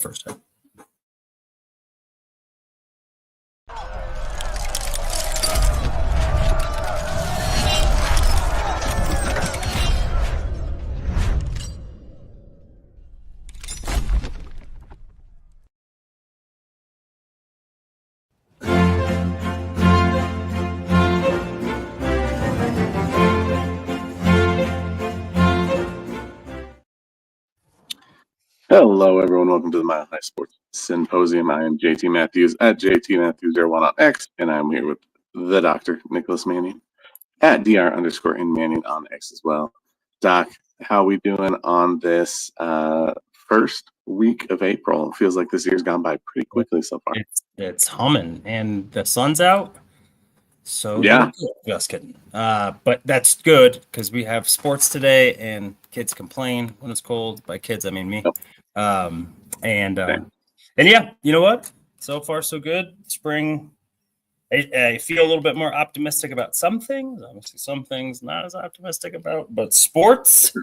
first time. Hello, everyone. Welcome to the Mile High Sports Symposium. I am JT Matthews at JT Matthews01 on X, and I'm here with the Dr. Nicholas Manning at DR_in Manning on X as well. Doc, how we doing on this first week of April? It feels like this year's gone by pretty quickly so far. It's humming, and the sun's out. So yeah, just kidding. But that's good because we have sports today, and kids complain when it's cold. By kids, I mean me. Yep. And yeah, you know what? So far, so good. Spring. I feel a little bit more optimistic about some things. Obviously, some things not as optimistic about. But sports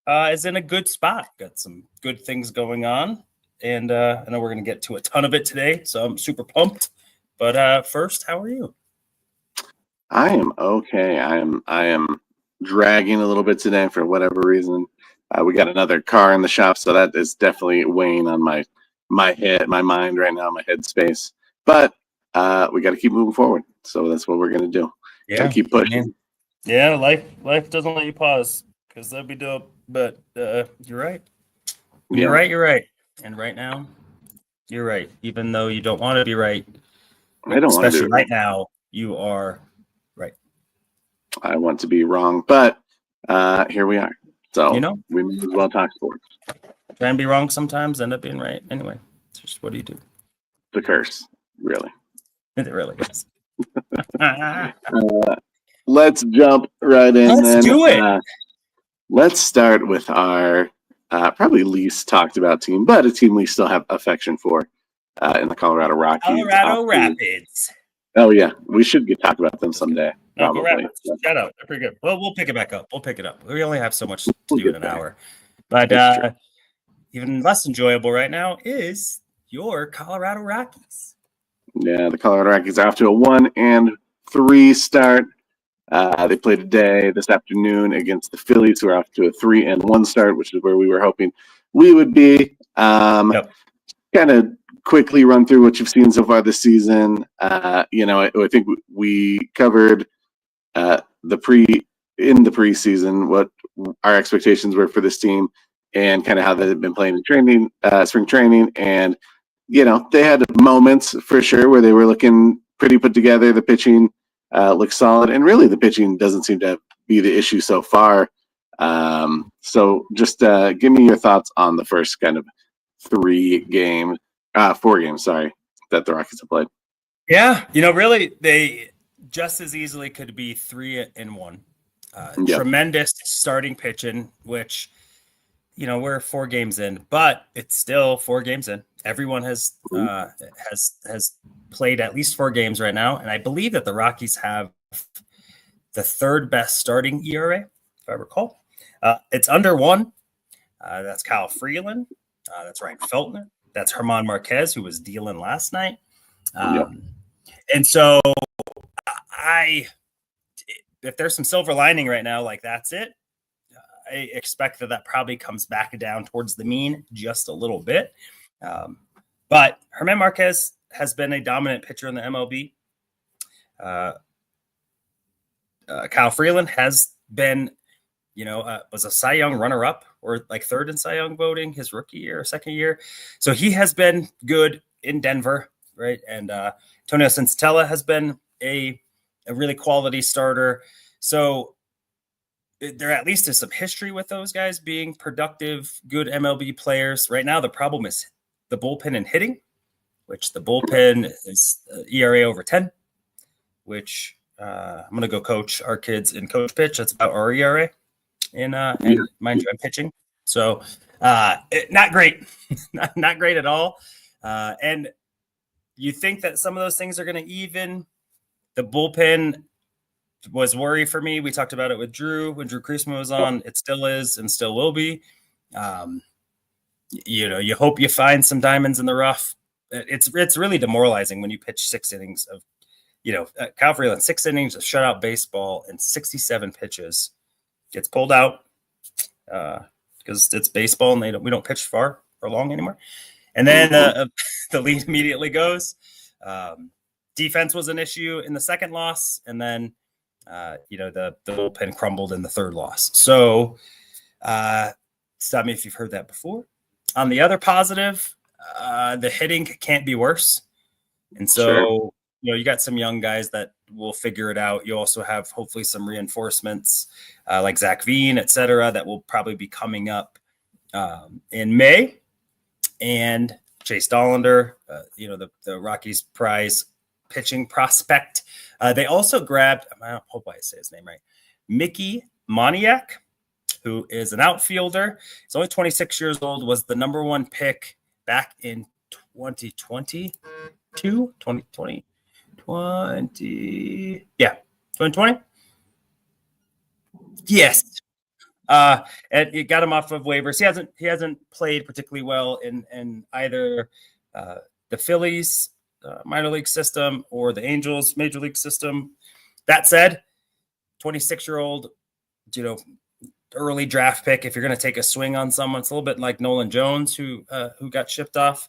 is in a good spot. Got some good things going on, and I know we're going to get to a ton of it today. So I'm super pumped. But first, how are you? I am okay. I am dragging a little bit today for whatever reason. We got another car in the shop, so that is definitely weighing on my mind right now, my headspace. But we got to keep moving forward. So that's what we're gonna do. Yeah, gotta keep pushing. Man. Yeah, life doesn't let you pause because that'd be dope. But you're right. You're right. And right now, you're right. Even though you don't want to be right, I don't want to. Especially right now, you are right. I want to be wrong, but here we are. So we may as well talk sports. Try and be wrong sometimes, end up being right. Anyway, it's just what do you do? The curse, really. It really is. Let's jump right in. Let's do it. Let's start with our probably least talked about team, but a team we still have affection for in the Colorado Rockies. Colorado Rapids. Oh, yeah. We should talk about them someday. Go Rapids. Shout out. They're pretty good. Well, we'll pick it back up. We only have so much to do in an hour. But even less enjoyable right now is your Colorado Rockies. Yeah, the Colorado Rockies are off to a 1-3 start. They played this afternoon against the Phillies, who are off to a 3-1 start, which is where we were hoping we would be. Kind of quickly run through what you've seen so far this season. I think we covered in the preseason what our expectations were for this team and kind of how they've been playing in training, spring training. And, they had moments for sure where they were looking pretty put together. The pitching looks solid, and really the pitching doesn't seem to be the issue so far. So just give me your thoughts on the first kind of 4 games, that the Rockies have played. Yeah, really, they just as easily could be 3-1. Tremendous starting pitching, which, we're 4 games in, but it's still 4 games in. Everyone has played at least 4 games right now, and I believe that the Rockies have the 3rd best starting ERA, if I recall. It's under 1. That's Kyle Freeland. That's Ryan Feltner. That's German Marquez, who was dealing last night. And so if there's some silver lining right now, like that's it. I expect that probably comes back down towards the mean just a little bit. But German Marquez has been a dominant pitcher in the MLB. Kyle Freeland has been, was a Cy Young runner-up or like 3rd in Cy Young voting his rookie year or second year. So he has been good in Denver, right? And Antonio Sensatella has been a really quality starter. So there at least is some history with those guys being productive, good MLB players. Right now, the problem is the bullpen and hitting, which the bullpen is ERA over 10, which I'm going to go coach our kids in coach pitch. That's about our ERA in mind you, I'm pitching. So not great, not great at all. And you think that some of those things are going to even. The bullpen was worry for me. We talked about it with Drew when Drew Kreisman was on. It still is and still will be. you hope you find some diamonds in the rough. It's really demoralizing when you pitch 6 innings of, Kyle Freeland, 6 innings of shutout baseball and 67 pitches, gets pulled out because it's baseball and we don't pitch far or long anymore. And then the lead immediately goes. Defense was an issue in the second loss, and then the bullpen crumbled in the third loss. So stop me if you've heard that before. On the other positive, the hitting can't be worse. And so, Sure. you got some young guys that will figure it out. You also have hopefully some reinforcements like Zach Veen, et cetera, that will probably be coming up in May. And Chase Dollander, the Rockies prize pitching prospect. They also grabbed, I hope I say his name right, Mickey Moniak, who is an outfielder. He's only 26 years old, was the number 1 pick back in 2020. 2020. Yes. And it got him off of waivers. He hasn't played particularly well in either the Phillies minor league system or the Angels major league system. That said, 26-year-old, early draft pick. If you're going to take a swing on someone, it's a little bit like Nolan Jones, who got shipped off.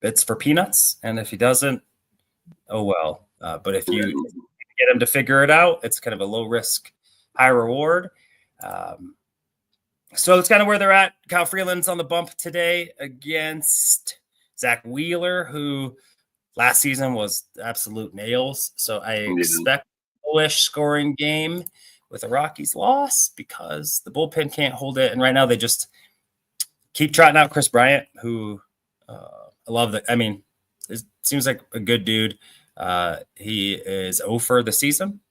It's for peanuts, and if he doesn't, oh well. But if you get him to figure it out, it's kind of a low risk, high reward. So that's kind of where they're at. Kyle Freeland's on the bump today against Zach Wheeler, who last season was absolute nails. So I expect a lowish scoring game with a Rockies loss because the bullpen can't hold it. And right now they just keep trotting out Chris Bryant, who I love. It seems like a good dude. He is 0 for the season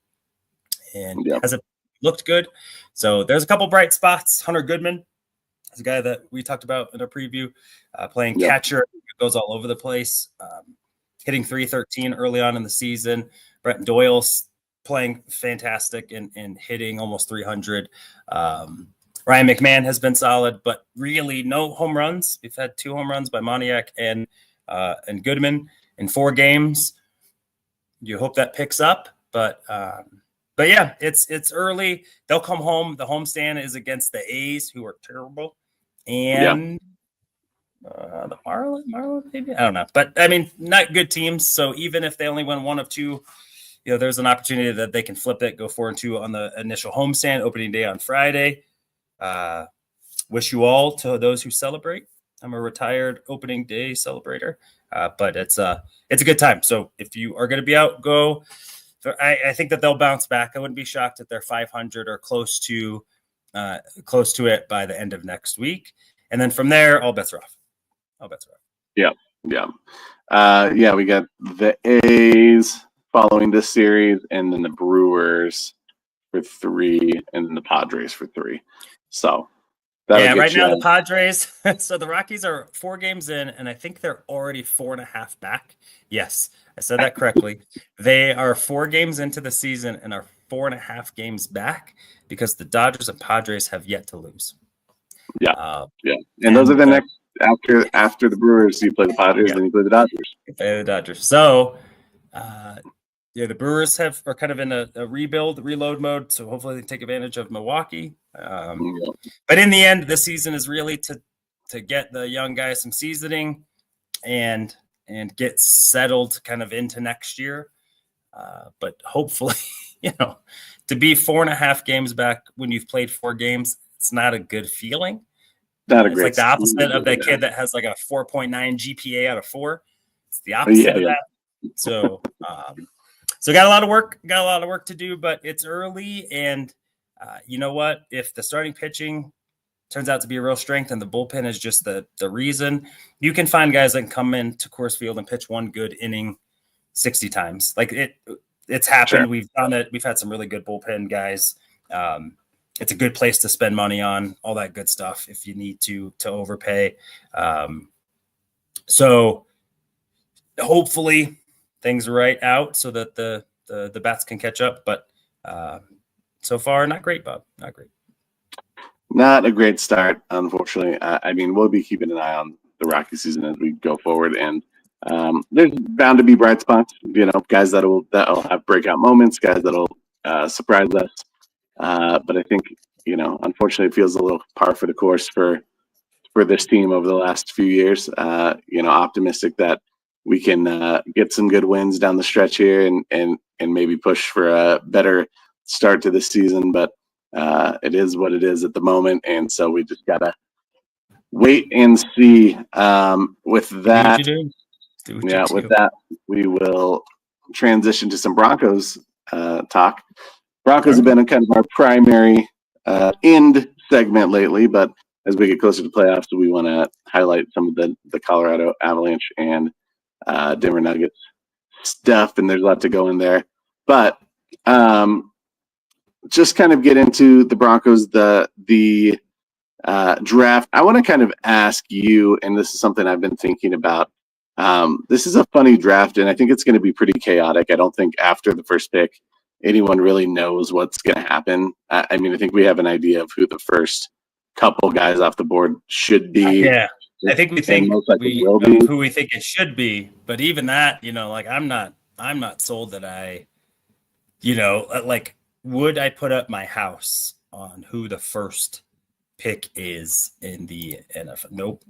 and hasn't looked good. So there's a couple bright spots. Hunter Goodman is a guy that we talked about in a preview, playing catcher, goes all over the place, hitting .313 early on in the season. Brett Doyle's playing fantastic and hitting almost 300. Ryan McMahon has been solid, but really no home runs. We've had 2 home runs by Moniak and Goodman in 4 games. You hope that picks up, but yeah, it's early. They'll come home. The homestand is against the A's, who are terrible, and the Marlins, maybe, I don't know, but not good teams. So even if they only win 1 of 2, there's an opportunity that they can flip it, go 4-2 on the initial homestand, opening day on Friday. Wish you all to those who celebrate. I'm a retired opening day celebrator, but it's a good time. So if you are going to be out, go. I think that they'll bounce back. I wouldn't be shocked if they're 500 or close to it by the end of next week. And then from there, all bets are off. Yeah. We got the A's following this series, and then the Brewers for 3, and then the Padres for 3. So right now the Padres. So the Rockies are 4 games in, and I think they're already 4.5 back. Yes, I said that correctly. They are 4 games into the season and are 4.5 games back because the Dodgers and Padres have yet to lose. And those are the next after the Brewers. You play the Padres, then you play the Dodgers. So, the Brewers are kind of in a reload mode. So hopefully they take advantage of Milwaukee. But in the end, the season is really to get the young guys some seasoning and get settled kind of into next year. But hopefully, to be 4.5 games back when you've played 4 games, it's not a good feeling. It's like the opposite of that kid that has like a 4.9 GPA out of 4. It's the opposite of that. So, got a lot of work to do, but it's early. And you know what? If the starting pitching turns out to be a real strength and the bullpen is just the reason, you can find guys that can come into Coors Field and pitch 1 good inning 60 times. Like it's happened. Sure. We've done it. We've had some really good bullpen guys. It's a good place to spend money on all that good stuff if you need to overpay. So hopefully things right out so that the bats can catch up. But so far, not great, Bob. Not great. Not a great start, unfortunately. I mean, we'll be keeping an eye on the Rocky season as we go forward, and there's bound to be bright spots. Guys that'll have breakout moments, guys that'll surprise us. But I think unfortunately, it feels a little par for the course for this team over the last few years. Optimistic that we can get some good wins down the stretch here and maybe push for a better start to this season, but it is what it is at the moment, and so we just gotta wait and see. With that, with that, we will transition to some Broncos talk. Broncos have been a kind of our primary end segment lately, but as we get closer to playoffs, we want to highlight some of the Colorado Avalanche and Denver Nuggets stuff, and there's a lot to go in there. But just kind of get into the Broncos, the draft. I want to kind of ask you, and this is something I've been thinking about. This is a funny draft, and I think it's going to be pretty chaotic. I don't think after the first pick, anyone really knows what's going to happen. I mean, I think we have an idea of who the first couple guys off the board should be. Yeah, I think we think who we think it should be, but even that, I'm not sold that would I put up my house on who the first pick is in the NFL? Nope.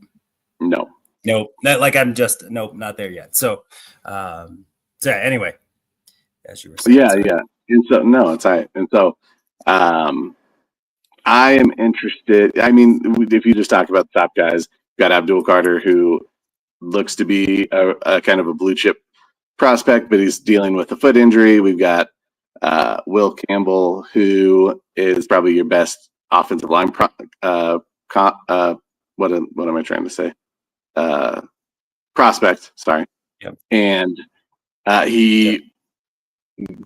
No. Nope. Not there yet. So, anyway, as you were saying. Yeah. And so, no, it's all right. And so, I am interested. I mean, if you just talk about the top guys, you've got Abdul Carter, who looks to be a kind of a blue chip prospect, but he's dealing with a foot injury. We've got Will Campbell, who is probably your best offensive line what am I trying to say? Prospect, sorry. Yep. And he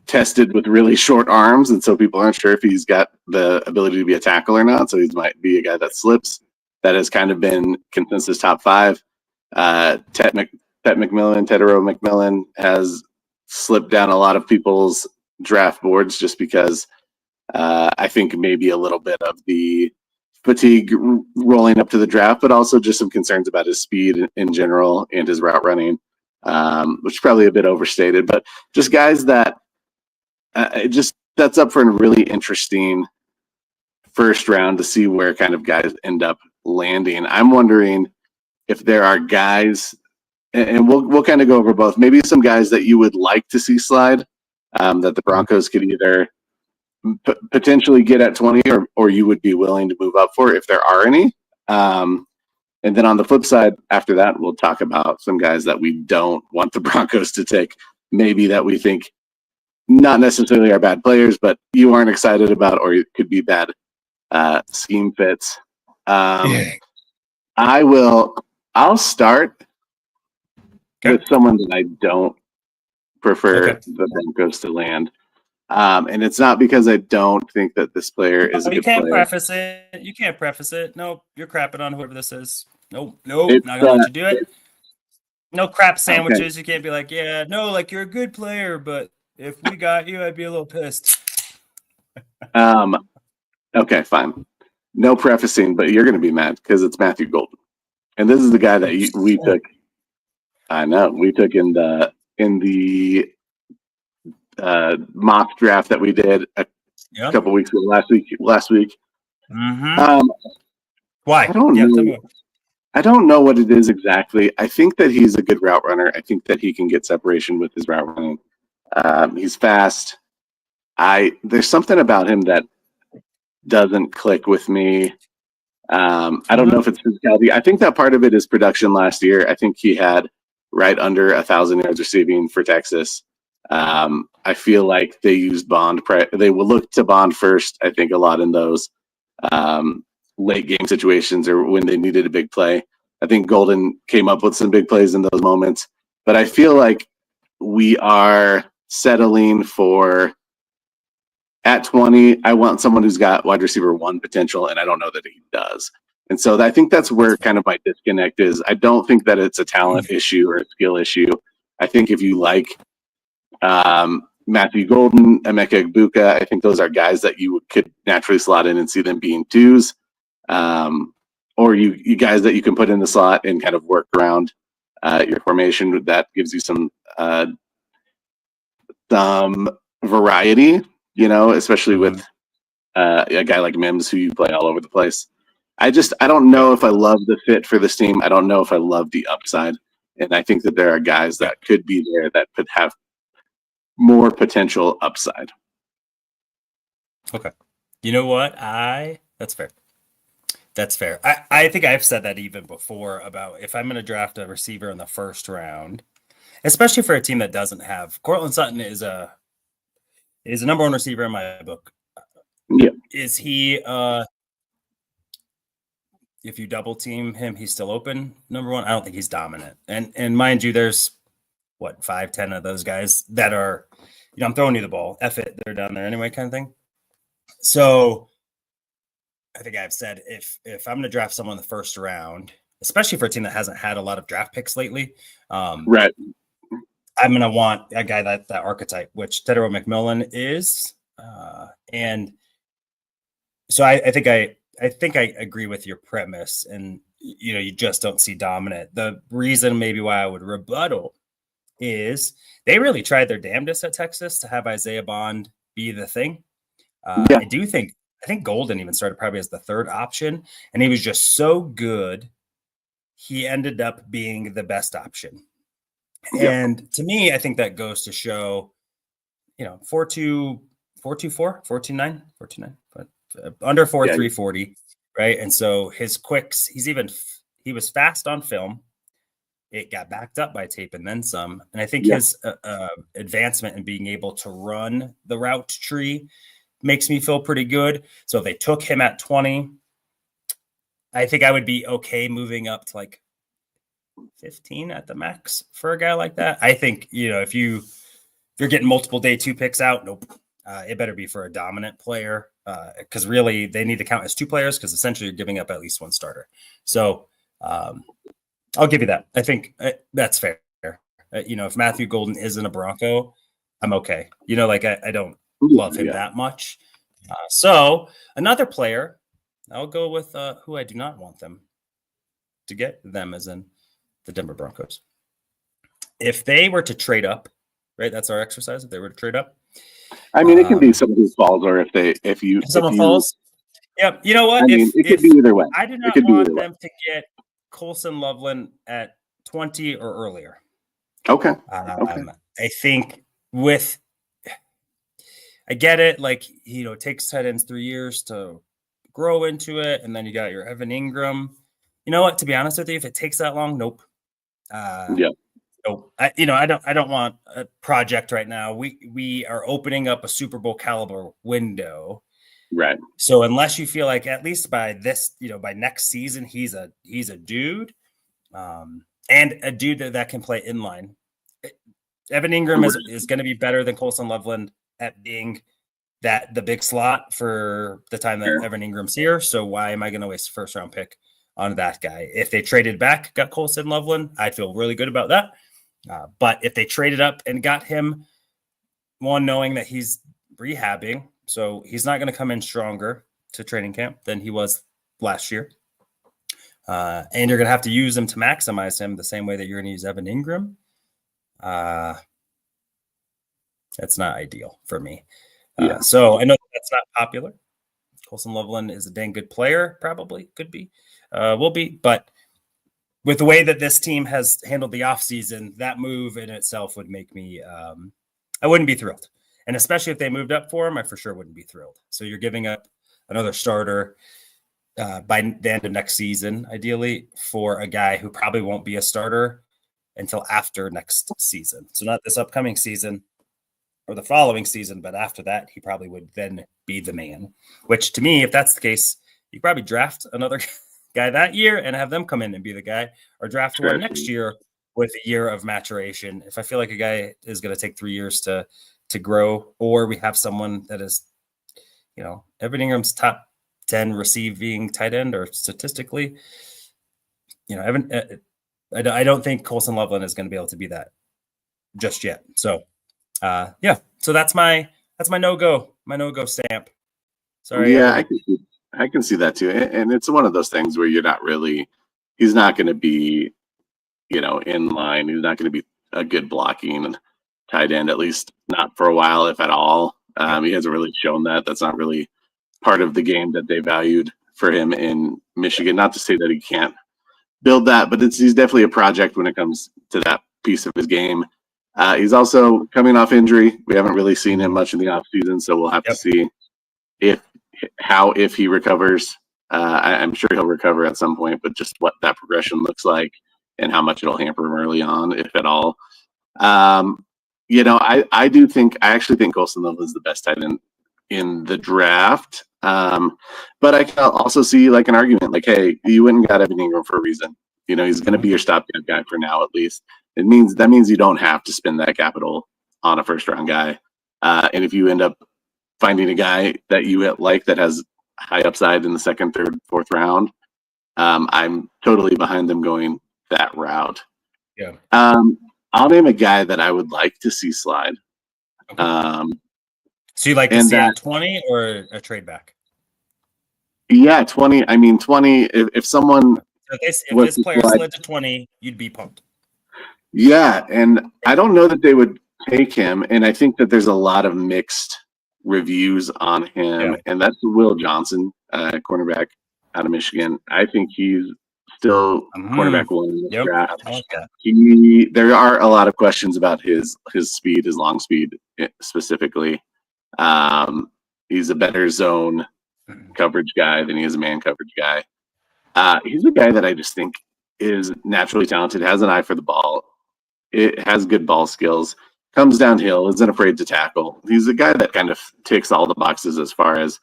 tested with really short arms, and so people aren't sure if he's got the ability to be a tackle or not. So he might be a guy that slips. That has kind of been consensus top 5. Tedero McMillan has slipped down a lot of people's draft boards just because I think maybe a little bit of the fatigue rolling up to the draft, but also just some concerns about his speed in general and his route running, which is probably a bit overstated. But just guys that that's up for a really interesting first round to see where kind of guys end up landing. I'm wondering if there are guys, and we'll kind of go over both, maybe some guys that you would like to see slide, that the Broncos could either potentially get at 20 or you would be willing to move up for if there are any. And then on the flip side, after that, we'll talk about some guys that we don't want the Broncos to take, maybe that we think not necessarily are bad players, but you aren't excited about, or it could be bad scheme fits. I'll start with someone that I don't prefer the Broncos to land. And it's not because I don't think that this player is a good player. You can't preface it. Nope, you're crapping on whoever this is. Nope, not gonna let you do it. No crap sandwiches. Okay. You can't be like, you're a good player, but if we got you, I'd be a little pissed. Okay, fine. No prefacing, but you're going to be mad because it's Matthew Golden, and this is the guy that we took. I know we took in the mock draft that we did a couple weeks ago. Last week. Mm-hmm. Why? I don't know. I don't know what it is exactly. I think that he's a good route runner. I think that he can get separation with his route running. He's fast. There's something about him that doesn't click with me. I don't know if it's physicality. I think that part of it is production last year. I think he had right under 1,000 yards receiving for Texas. I feel like they used Bond. They will look to Bond first, I think, a lot in those late game situations or when they needed a big play. I think Golden came up with some big plays in those moments. But I feel like we are settling for at 20. I want someone who's got wide receiver 1 potential, and I don't know that he does. And so I think that's where kind of my disconnect is. I don't think that it's a talent issue or a skill issue. I think if you like Matthew Golden, Emeka Egbuka, I think those are guys that you could naturally slot in and see them being 2s. or you guys that you can put in the slot and kind of work around your formation. That gives you some variety, especially with a guy like Mims who you play all over the place. I don't know if I love the fit for this team. I don't know if I love the upside. And I think that there are guys that could be there that could have more potential upside. Okay. You know what? That's fair. That's fair. I think I've said that even before about if I'm going to draft a receiver in the first round, especially for a team that doesn't have Cortland Sutton is a number one receiver in my book. Yeah. Is he if you double team him, he's still open. Number one, I don't think he's dominant. And mind you, there's 5-10 of those guys that are, I'm throwing you the ball. F it, they're down there anyway, kind of thing. So I think I've said if I'm going to draft someone in the first round, especially for a team that hasn't had a lot of draft picks lately, right, I'm going to want a guy that archetype, which Tedero McMillan is, and so I think I agree with your premise, and you just don't see dominant. The reason maybe why I would rebuttal is they really tried their damnedest at Texas to have Isaiah Bond be the thing. I think Golden even started probably as the third option, and he was just so good. He ended up being the best option. Yeah. And to me, I think that goes to show, 4.2, 4.24, 4.29, 4.29, but under 4.340, right? And so his quicks, he was fast on film. It got backed up by tape and then some. And I think his advancement in being able to run the route tree makes me feel pretty good. So if they took him at 20, I think I would be okay moving up to like 15 at the max for a guy like that. I think, if you're getting multiple day 2 picks out, nope. It better be for a dominant player because really they need to count as 2 players because essentially you're giving up at least 1 starter. So I'll give you that. I think that's fair. If Matthew Golden isn't a Bronco, I'm okay. I don't love him that much. So another player, I'll go with who I do not want them to get them as in the Denver Broncos. If they were to trade up, right? That's our exercise. If they were to trade up, I mean, it could be someone who falls, or if someone falls. Yep. You know what? It could be either way. I do not want them to get Colson Loveland at 20 or earlier. Okay. I think I get it. It takes tight ends 3 years to grow into it, and then you got your Evan Ingram. You know what? To be honest with you, if it takes that long, nope. Nope. I don't want a project right now. We are opening up a Super Bowl caliber window. Right. So unless you feel like at least by this, by next season, he's a dude, and a dude that can play inline. Evan Ingram is going to be better than Colson Loveland at being the big slot for the time that Evan Ingram's here. So why am I going to waste a first round pick on that guy? If they traded back, got Colson Loveland, I'd feel really good about that. But if they traded up and got him, knowing that he's rehabbing, so he's not going to come in stronger to training camp than he was last year. And you're going to have to use him to maximize him the same way that you're going to use Evan Ingram. That's not ideal for me. So I know that's not popular. Colson Loveland is a dang good player, probably could be, will be. But with the way that this team has handled the offseason, that move in itself would make me, I wouldn't be thrilled. And especially if they moved up for him, I for sure wouldn't be thrilled. So you're giving up another starter by the end of next season, ideally, for a guy who probably won't be a starter until after next season. So not this upcoming season or the following season, but after that, he probably would then be the man, which to me, if that's the case, you probably draft another guy that year and have them come in and be the guy, or draft one next year with a year of maturation. If I feel like a guy is going to take 3 years to grow, or we have someone that is, Evan Ingram's top 10 receiving tight end, or statistically, I don't think Colson Loveland is going to be able to be that just yet. So, so that's my no-go stamp. Sorry. Yeah, I can see that too. And it's one of those things where he's not going to be, in line. He's not going to be a good blocking tight end, at least not for a while, if at all. He hasn't really shown that. That's not really part of the game that they valued for him in Michigan. Not to say that he can't build that, but he's definitely a project when it comes to that piece of his game. He's also coming off injury. We haven't really seen him much in the offseason, so we'll have to see if he recovers. I'm sure he'll recover at some point, but just what that progression looks like and how much it'll hamper him early on, if at all. I actually think Colston Love is the best tight end in the draft. But I can also see like an argument like, hey, you went and got Evan Ingram for a reason. He's going to be your stopgap guy for now, at least. That means you don't have to spend that capital on a first round guy. And if you end up finding a guy that you like that has high upside in the second, third, fourth round, I'm totally behind them going that route. Yeah. I'll name a guy that I would like to see slide. Okay. So you like to see a 20 or a trade back? Yeah, 20. I mean, 20. If someone if this player slid to 20, you'd be pumped. Yeah, and I don't know that they would take him, and I think that there's a lot of mixed reviews on him, and that's Will Johnson, cornerback out of Michigan. I think he's still cornerback one in the draft. I like that. There are a lot of questions about his speed, his long speed specifically. He's a better zone coverage guy than he is a man coverage guy. He's a guy that I just think is naturally talented, has an eye for the ball. It has good ball skills, comes downhill, isn't afraid to tackle. He's a guy that kind of ticks all the boxes as far as,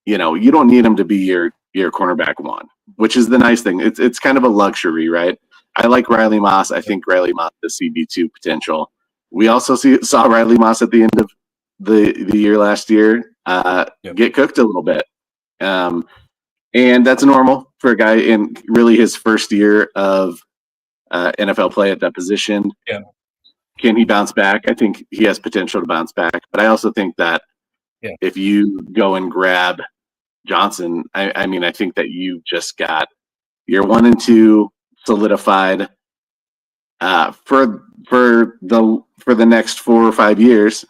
you don't need him to be your cornerback one, which is the nice thing. It's kind of a luxury, right? I like Riley Moss. I think Riley Moss has CB2 potential. We also saw Riley Moss at the end of the year last year get cooked a little bit. And that's normal for a guy in really his first year of NFL play at that position. Yeah. Can he bounce back? I think he has potential to bounce back. But I also think that if you go and grab Johnson, I think that you just got your 1 and 2 solidified for the next 4 or 5 years.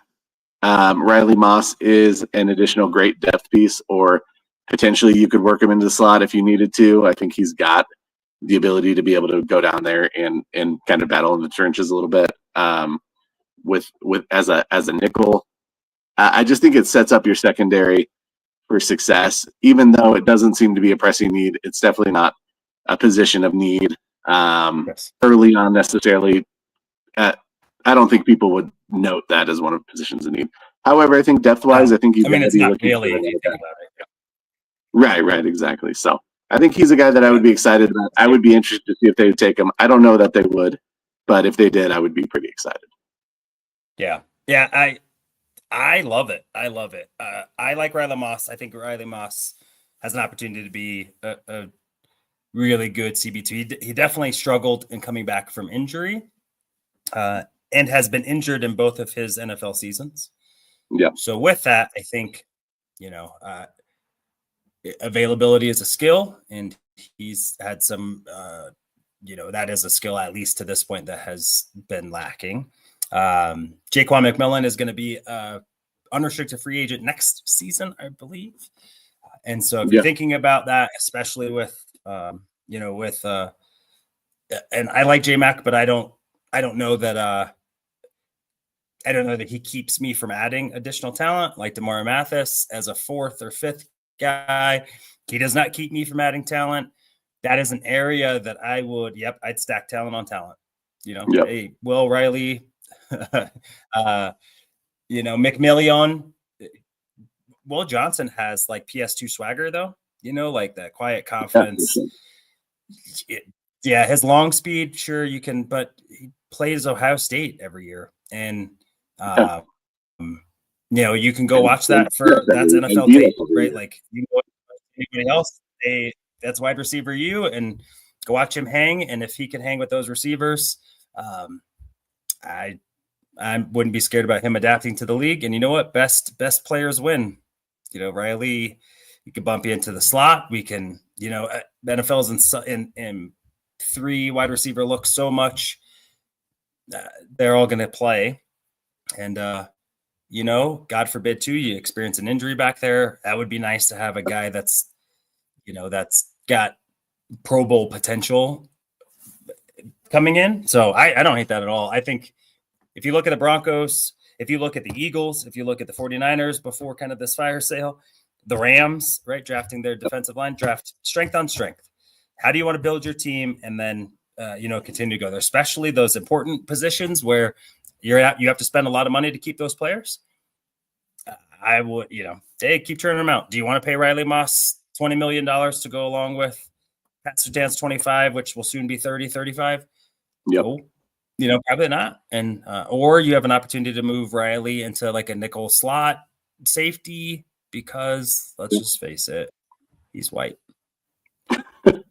Riley Moss is an additional great depth piece, or potentially you could work him into the slot if you needed to. I think he's got the ability to be able to go down there and kind of battle in the trenches a little bit with as a nickel. I just think it sets up your secondary for success, even though it doesn't seem to be a pressing need. It's definitely not a position of need early on necessarily. I don't think people would note that as one of the positions of need. However, I think depth-wise, I think it's not really if you think about it. Right, exactly. So I think he's a guy that I would be excited about. I would be interested to see if they would take him. I don't know that they would, but if they did, I would be pretty excited. Yeah, I love it. I like Riley Moss. I think Riley Moss has an opportunity to be a really good CB2. He definitely struggled in coming back from injury and has been injured in both of his NFL seasons. Yeah. So with that, I think, availability is a skill, and he's had some, that is a skill, at least to this point, that has been lacking. Jaquan McMillan is going to be unrestricted free agent next season, I believe. And so if you're thinking about that, especially with, and I like J-Mac, but I don't know that he keeps me from adding additional talent like DeMar Mathis as a 4th or 5th guy. He does not keep me from adding talent. That is an area that I would, I'd stack talent on talent. Hey, Will Riley, McMillian. Will Johnson has like PS2 swagger though, like that quiet confidence. His long speed, sure you can, but he plays Ohio State every year. And, you can go watch that that's NFL tape, right? Like you can go watch anybody else, that's wide receiver and go watch him hang. And if he can hang with those receivers, I wouldn't be scared about him adapting to the league. And you know what? Best players win. Riley We could bump you into the slot. We can, the NFL's in 3 wide receiver looks so much. They're all going to play. And, God forbid too, you experience an injury back there. That would be nice to have a guy that's got Pro Bowl potential coming in. So I don't hate that at all. I think if you look at the Broncos, if you look at the Eagles, if you look at the 49ers before kind of this fire sale, the Rams, right, drafting their defensive line, draft strength on strength. How do you want to build your team and then, continue to go there, especially those important positions where you have to spend a lot of money to keep those players? I would, hey, keep turning them out. Do you want to pay Riley Moss $20 million to go along with Pat Surtain's 25, which will soon be 30, 35? Yep. No, probably not. And or you have an opportunity to move Riley into like a nickel slot safety because let's just face it, he's white.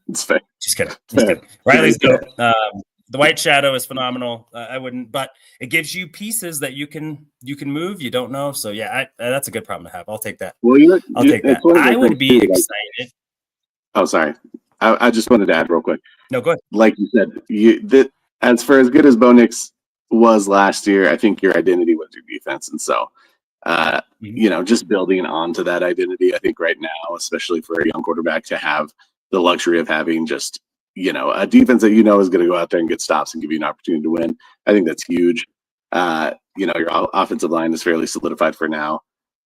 It's fair. Just kidding. Riley's dope. The white shadow is phenomenal. I wouldn't, but it gives you pieces that you can move. You don't know, so yeah, that's a good problem to have. I'll take that. Well, I'll take that. I would be excited. Oh, sorry. I just wanted to add real quick. No, go ahead. Like you said, as for as good as Bo Nix was last year, I think your identity was your defense, and so just building onto that identity. I think right now, especially for a young quarterback, to have the luxury of having just a defense that is going to go out there and get stops and give you an opportunity to win. I think that's huge. Your offensive line is fairly solidified for now.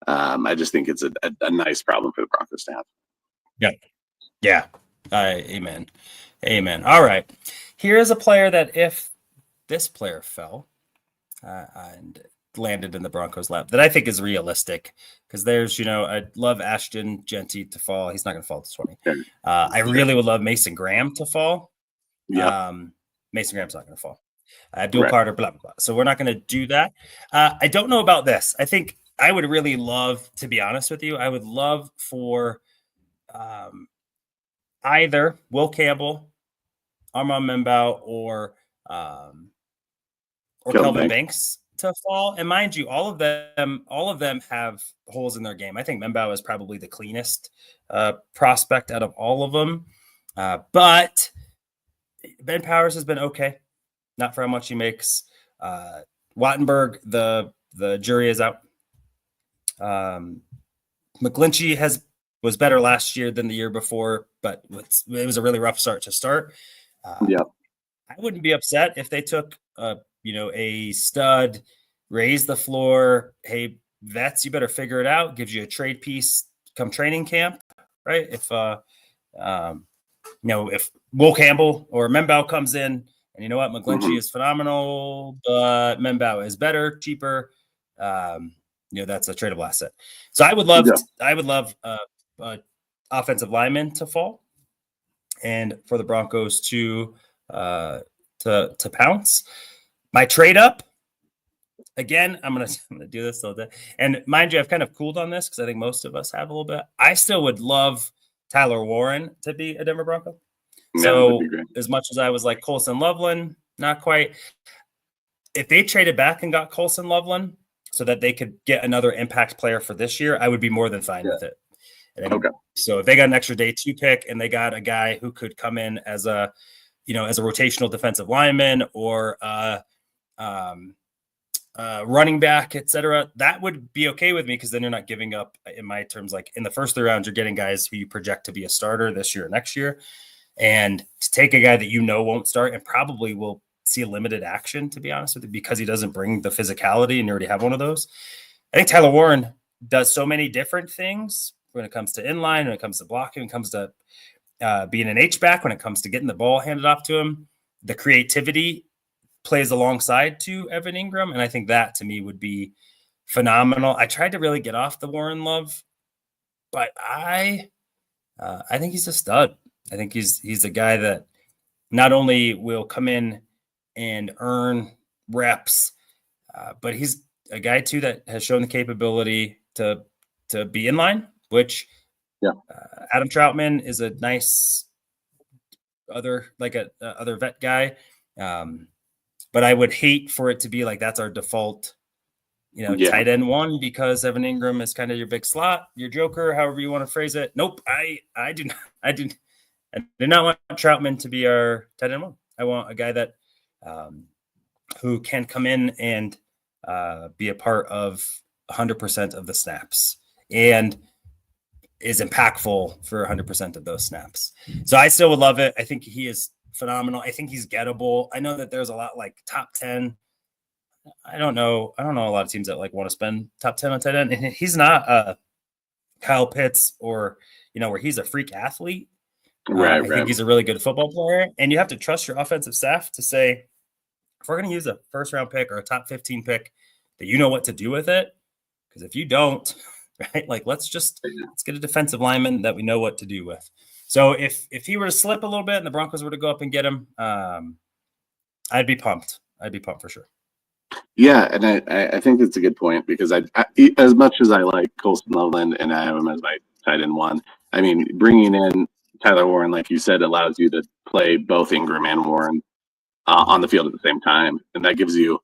I just think it's a nice problem for the Broncos to have. Yeah. Amen. All right. Here's a player that if this player fell and landed in the Broncos' lap, that I think is realistic because there's, I love Ashton Genty to fall. He's not going to fall to 20. I really would love Mason Graham to fall. Yeah. Mason Graham's not going to fall. Abdul Carter, blah, blah, blah. So we're not going to do that. I don't know about this. I think I would really love, to be honest with you, I would love for either Will Campbell, Armand Membao, or Kelvin Banks to fall. And mind you, all of them have holes in their game. I think Membao is probably the cleanest prospect out of all of them. But Ben Powers has been okay. Not for how much he makes. Wattenberg, the jury is out. McGlinchey was better last year than the year before, but it was a really rough start to start. I wouldn't be upset if they took a stud, raise the floor. Hey, vets, you better figure it out. Gives you a trade piece come training camp, right? If Will Campbell or Membao comes in, and you know what, McGlinchey is phenomenal, but Membao is better, cheaper. That's a tradable asset. So I would love offensive lineman to fall, and for the Broncos to pounce. My trade up, again, I'm gonna do this all day. And mind you, I've kind of cooled on this because I think most of us have a little bit. I still would love Tyler Warren to be a Denver Bronco. So as much as I was like Colson Loveland, not quite. If they traded back and got Colson Loveland so that they could get another impact player for this year, I would be more than fine with it. So if they got an extra day 2 pick and they got a guy who could come in as a rotational defensive lineman or running back, etc., that would be okay with me because then you're not giving up, in my terms, like in the first 3 rounds, you're getting guys who you project to be a starter this year or next year. And to take a guy that won't start and probably will see a limited action, to be honest with you, because he doesn't bring the physicality and you already have one of those. I think Tyler Warren does so many different things when it comes to inline, when it comes to blocking, when it comes to being an H-back, when it comes to getting the ball handed off to him. The creativity plays alongside to Evan Ingram, and I think that, to me, would be phenomenal. I tried to really get off the Warren love, but I think he's a stud. I think he's a guy that not only will come in and earn reps, but he's a guy too that has shown the capability to be in line, which Adam Troutman is a nice other vet guy. But I would hate for it to be like that's our default tight end one because Evan Ingram is kind of your big slot, your joker, however you want to phrase it. Nope, I do not want Troutman to be our tight end one. I want a guy that who can come in and be a part of 100% of the snaps and is impactful for 100% of those snaps. So I still would love it. I think he is phenomenal. I think he's gettable. I know that there's a lot like top 10. I don't know a lot of teams that like want to spend top 10 on tight end. And he's not Kyle Pitts or, where he's a freak athlete. I think he's a really good football player. And you have to trust your offensive staff to say, if we're going to use a first round pick or a top 15 pick, that you know what to do with it. Because if you don't, right, like let's get a defensive lineman that we know what to do with. So if he were to slip a little bit and the Broncos were to go up and get him, I'd be pumped. I'd be pumped for sure. Yeah, and I think it's a good point because I as much as I like Colston Loveland and I have him as my tight end one, I mean, bringing in Tyler Warren, like you said, allows you to play both Ingram and Warren on the field at the same time, and that gives you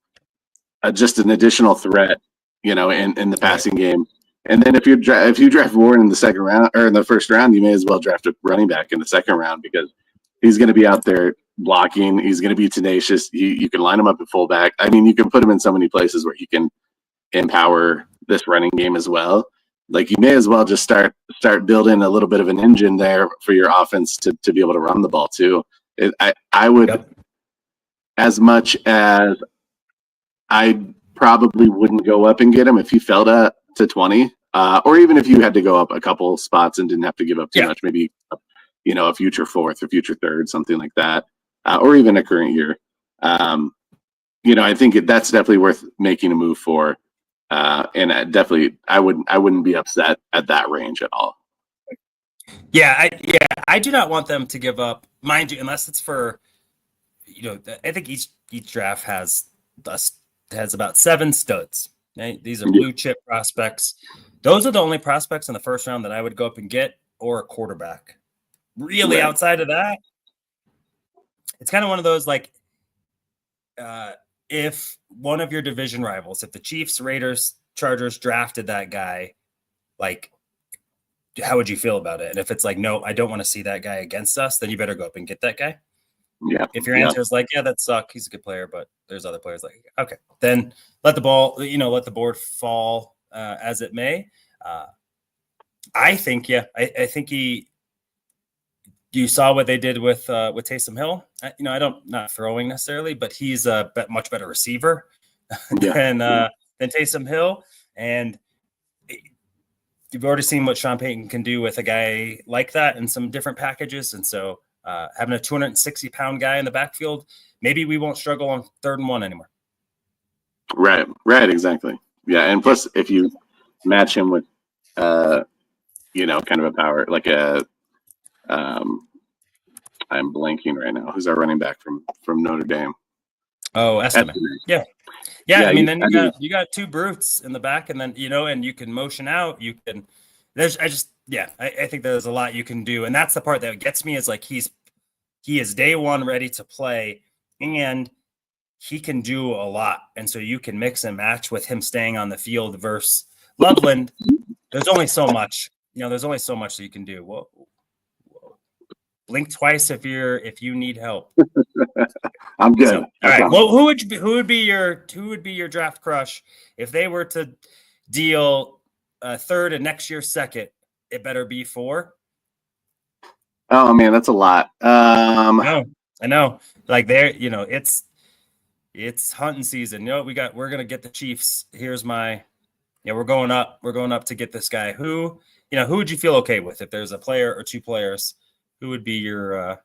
just an additional threat, in the passing game. And then if you draft Warren in the second round or in the first round, you may as well draft a running back in the second round because he's going to be out there blocking. He's going to be tenacious. You can line him up at fullback. I mean, you can put him in so many places where he can empower this running game as well. Like you may as well just start building a little bit of an engine there for your offense to be able to run the ball too. I would, as much as I probably wouldn't go up and get him if he fell to 20, or even if you had to go up a couple spots and didn't have to give up too much, maybe a future fourth or future third, something like that, or even a current year. I think that's definitely worth making a move for. And I wouldn't be upset at that range at all. I do not want them to give up, mind you, unless it's for, I think each draft has about 7 studs. Right? These are blue chip prospects. Those are the only prospects in the first round that I would go up and get, or a quarterback. Really, outside of that, it's kind of one of those like, if one of your division rivals, if the Chiefs, Raiders, Chargers drafted that guy, like, how would you feel about it? And if it's like, no, I don't want to see that guy against us, then you better go up and get that guy. Yeah. If your answer is like, yeah, that sucks, he's a good player, but there's other players like, okay, then let the board fall as it may. I think, I think you saw what they did with Taysom Hill. Not throwing necessarily, but he's a much better receiver than Taysom Hill. And you've already seen what Sean Payton can do with a guy like that in some different packages. And so having a 260-pound guy in the backfield, maybe we won't struggle on 3rd and 1 anymore. Right, exactly. Yeah, and plus if you match him with, kind of a power, like a, I'm blanking right now. Who's our running back from Notre Dame? Oh, Estimate. Yeah. I mean, then you got 2 brutes in the back, and then and you can motion out. You can. I think there's a lot you can do, and that's the part that gets me is like he is day one ready to play, and he can do a lot, and so you can mix and match with him staying on the field versus Loveland. There's only so much. There's only so much that you can do. Whoa. Blink twice if you need help. I'm good. So, all right. Well, who would be your draft crush if they were to deal a 3rd and next year 2nd? It better be 4. Oh man, that's a lot. I know. Like there, it's hunting season. We're gonna get the Chiefs. Here's my, we're going up to get this guy. Who would you feel okay with if there's a player or 2 players? Who would be your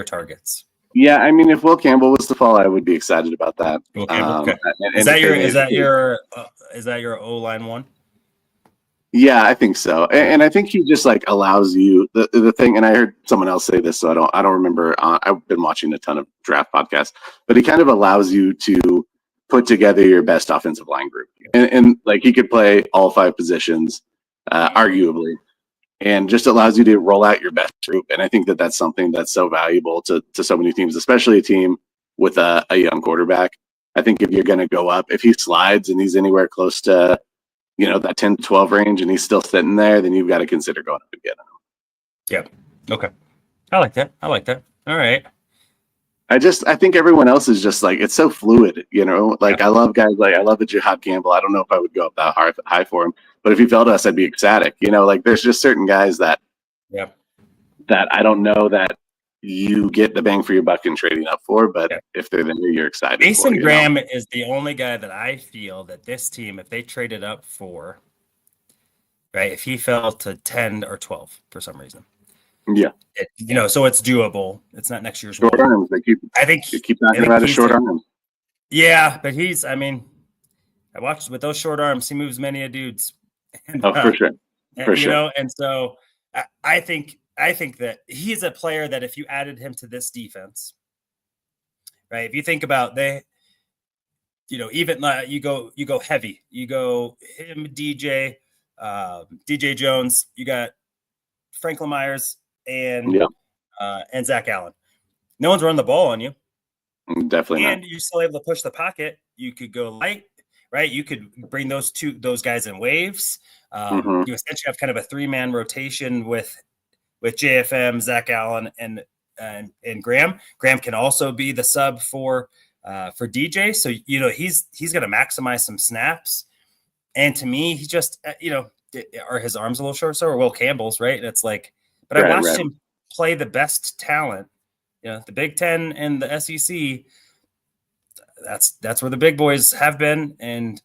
targets? Yeah, I mean, if Will Campbell was to fall, I would be excited about that. Will Campbell, okay. Is that your O-line one? Yeah, I think so, and I think he just like allows you the thing. And I heard someone else say this, so I don't remember. I've been watching a ton of draft podcasts, but he kind of allows you to put together your best offensive line group, and like he could play all 5 positions, arguably. And just allows you to roll out your best group. And I think that that's something that's so valuable to so many teams, especially a team with a young quarterback. I think if you're going to go up, if he slides and he's anywhere close to, that 10 to 12 range and he's still sitting there, then you've got to consider going up and getting him. Yeah. Okay. I like that. All right. I think everyone else is just like, it's so fluid, I love guys I love the Jihad Campbell. I don't know if I would go up that high for him, but if he fell to us, I'd be ecstatic. There's just certain guys that I don't know that you get the bang for your buck in trading up for, but if they're there, you're excited. Mason Graham is the only guy that I feel that this team, if they traded up for, right, if he fell to 10 or 12 for some reason. Yeah. So it's doable. It's not next year's short arms. They keep talking about his short arms. Yeah, but I watched with those short arms, he moves many a dudes. And, for sure. For sure. And so I think that he's a player that if you added him to this defense, right? If you think about even you go heavy, you go him, DJ Jones, you got Franklin Myers and Zach Allen. No one's running the ball on you. Definitely and not. you're still able to push the pocket. You could go light, right? You could bring those guys in waves. You essentially have kind of a 3-man rotation with JFM, Zach Allen, and Graham. Graham can also be the sub for DJ. So he's going to maximize some snaps. And to me, he just are his arms a little short? So are Will Campbell's, right? And it's like, but I watched him play the best talent. The Big Ten and the SEC. That's where the big boys have been, and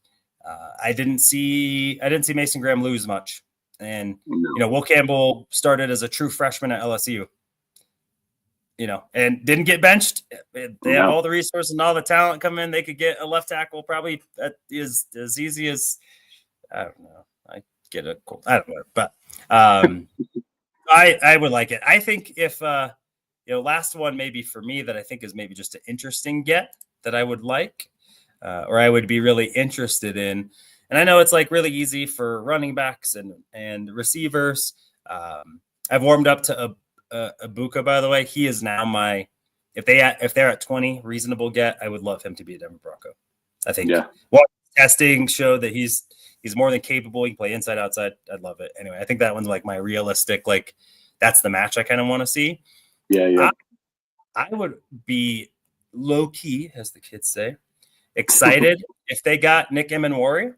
I didn't see Mason Graham lose much. And Will Campbell started as a true freshman at LSU. And didn't get benched. They have all the resources and all the talent come in. They could get a left tackle probably that is as easy as I don't know. I get a cold. I don't know, but I would like it. I think if last one maybe for me that I think is maybe just an interesting get that I would like, or I would be really interested in. And I know it's like really easy for running backs and receivers. I've warmed up to Ibuka, by the way. He is now if they're at 20, reasonable get. I would love him to be a Denver Bronco. I think testing showed that he's more than capable. He can play inside, outside. I'd love it. Anyway, I think that one's like my realistic, that's the match I kind of want to see. Yeah. I would be low key, as the kids say, excited if they got Nick Emenwari.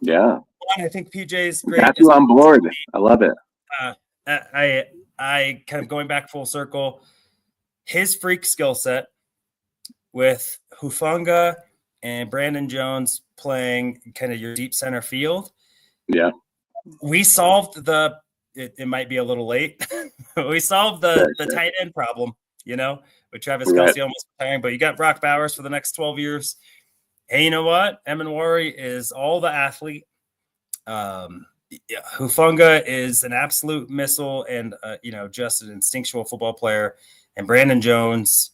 Yeah. I think PJ's great. Got you on board. I love it. I kind of going back full circle, his freak skill set with Hufanga and Brandon Jones playing kind of your deep center field. Yeah. We solved it might be a little late. We solved the tight end problem, with Travis Kelce almost retiring, but you got Brock Bowers for the next 12 years. Hey, you know what? Emenwari is all the athlete. Hufanga is an absolute missile and, just an instinctual football player. And Brandon Jones,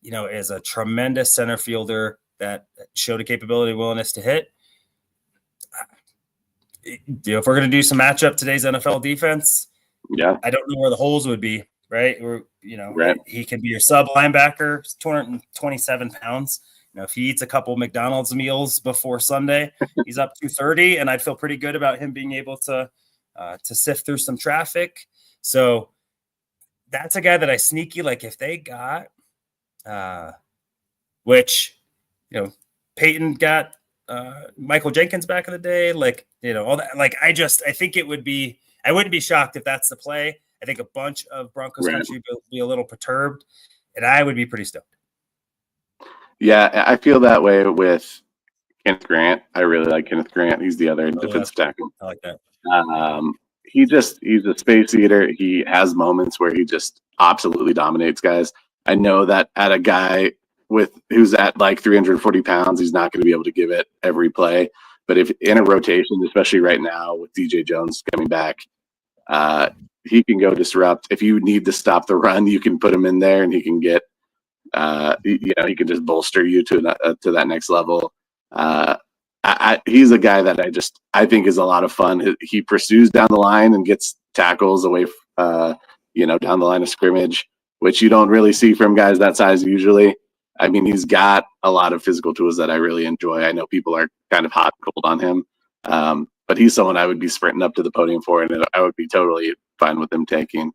is a tremendous center fielder that showed a capability and willingness to hit. If we're going to do some matchup today's NFL defense, I don't know where the holes would be, right? He can be your sub linebacker, 227 pounds. If he eats a couple McDonald's meals before Sunday, he's up 230, and I'd feel pretty good about him being able to sift through some traffic. So that's a guy that I sneaky if they got, which Peyton got Michael Jenkins back in the day, all that. I think it would be. I wouldn't be shocked if that's the play. I think a bunch of Broncos country will be a little perturbed, and I would be pretty stoked. Yeah, I feel that way with Kenneth Grant. I really like Kenneth Grant. He's the other defensive tackle. I like that. He's a space eater. He has moments where he just absolutely dominates guys. I know that at a guy who's at 340 pounds, he's not going to be able to give it every play. But if in a rotation, especially right now with DJ Jones coming back, he can go disrupt. If you need to stop the run, you can put him in there, and he can get, he can just bolster you to that next level. He's a guy that I think is a lot of fun. He pursues down the line and gets tackles away, down the line of scrimmage, which you don't really see from guys that size usually. I mean, he's got a lot of physical tools that I really enjoy. I know people are kind of hot and cold on him, but he's someone I would be sprinting up to the podium for, and I would be totally fine with him taking.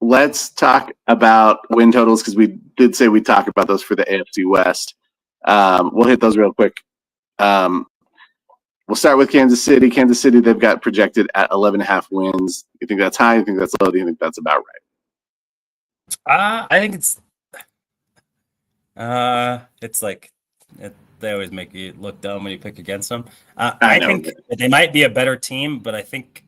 Let's talk about win totals, because we did say we'd talk about those for the AFC West. We'll hit those real quick. We'll start with Kansas City. Kansas City, they've got projected at 11.5 wins. You think that's high? You think that's low? Do you think that's about right? I think it's like they always make you look dumb when you pick against them. I think they might be a better team, but I think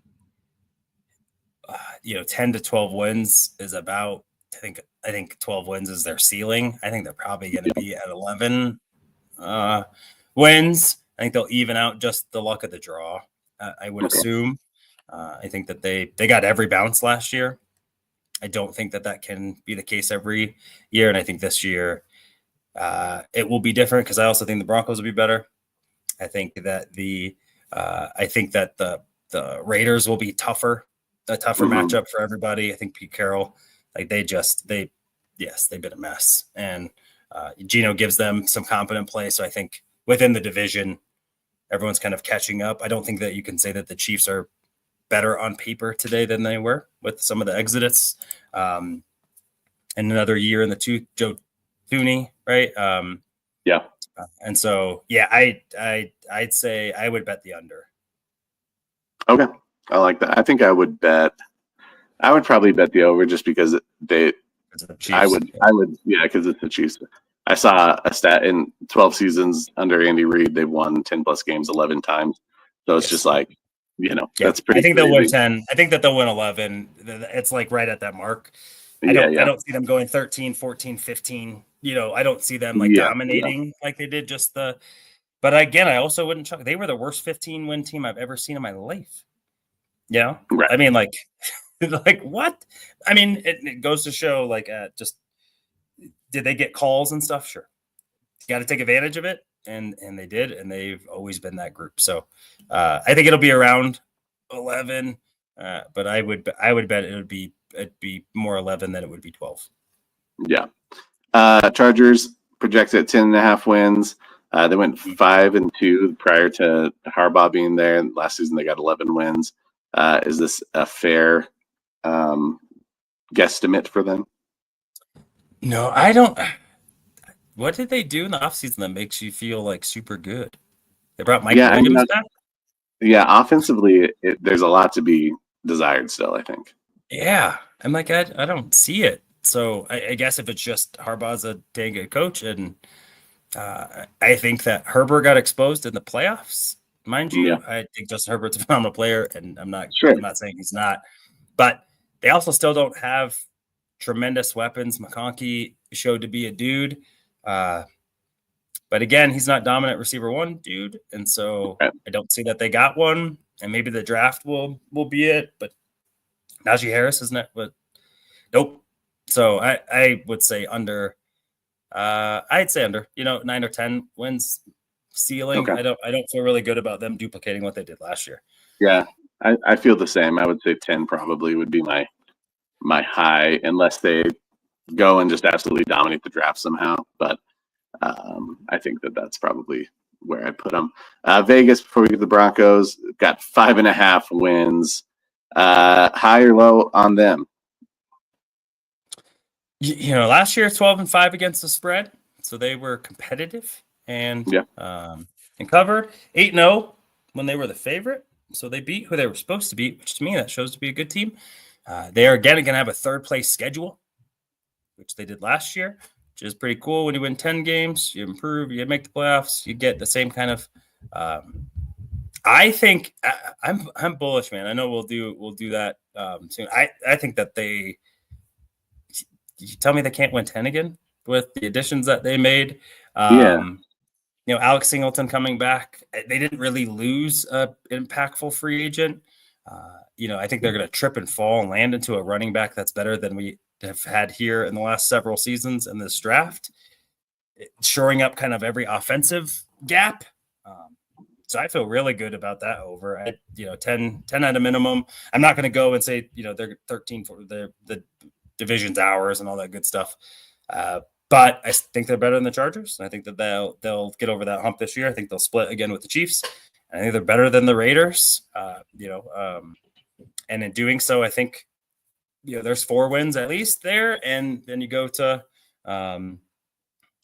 10 to 12 wins is about. I think 12 wins is their ceiling. I think they're probably going to be at 11 wins. I think they'll even out just the luck of the draw. I would assume. I think that they got every bounce last year. I don't think that can be the case every year, and I think this year it will be different, because I also think the Broncos will be better. I think that the Raiders will be a tougher matchup for everybody. I think Pete Carroll, they've been a mess, and Gino gives them some competent play. So I think within the division, everyone's kind of catching up. I don't think that you can say that the Chiefs are better on paper today than they were with some of the exodus. And another year in the tooth, Joe Thuney, right? And so, I'd say I would bet the under. Okay. I like that. I think I would probably bet the over, just because because it's the Chiefs. I saw a stat in 12 seasons under Andy Reid, they've won 10 plus games 11 times. So it's just like, that's pretty. I think they'll win 10. I think that they'll win 11. It's like right at that mark. I don't see them going 13, 14, 15. I don't see them dominating like they did but again, I also wouldn't chuck. They were the worst 15-win team I've ever seen in my life. Yeah. Right. I mean, like what? I mean, it goes to show, just did they get calls and stuff? Sure. You got to take advantage of it. And they did, and they've always been that group. So I think it'll be around 11, but I would bet it'd be more 11 than it would be 12. Yeah. Chargers projected at 10.5 wins. They went 5-2 prior to Harbaugh being there. Last season they got 11 wins. Is this a fair guesstimate for them? No, I don't. What did they do in the offseason that makes you feel like super good? They brought Mike Williams back? Yeah, offensively, there's a lot to be desired still, I think. Yeah, I'm like, I don't see it. So I guess if it's just Harbaugh's a dang good coach, and I think that Herbert got exposed in the playoffs, mind you. Yeah. I think Justin Herbert's a phenomenal player, and I'm not saying he's not. But they also still don't have tremendous weapons. McConkey showed to be a dude. But again, he's not dominant receiver one dude. And so I don't see that they got one, and maybe the draft will be it, but Najee Harris isn't it, but nope. So I would say under, I'd say under, 9 or 10 wins ceiling. Okay. I don't feel really good about them duplicating what they did last year. Yeah. I feel the same. I would say 10 probably would be my high, unless they go and just absolutely dominate the draft somehow. But I think that's probably where I'd put them. Vegas, before we get to the Broncos, got 5.5 wins. High or low on them? Last year 12-5 against the spread, so they were competitive and covered. 8-0 when they were the favorite, so they beat who they were supposed to beat, which to me that shows to be a good team. They are again going to have a third place schedule, which they did last year, which is pretty cool. When you win 10 games, you improve, you make the playoffs, you get the same kind of. I think I'm bullish, man. I know we'll do that soon. I think that they. You tell me they can't win 10 again with the additions that they made. Alex Singleton coming back. They didn't really lose an impactful free agent. I think they're going to trip and fall and land into a running back that's better than we have had here in the last several seasons in this draft, shoring up kind of every offensive gap. So I feel really good about that over 10 at a minimum. I'm not going to go and say, they're 13 for the division's hours and all that good stuff. But I think they're better than the Chargers. I think that they'll get over that hump this year. I think they'll split again with the Chiefs. I think they're better than the Raiders. And in doing so, I think there's 4 wins at least there, and then you go to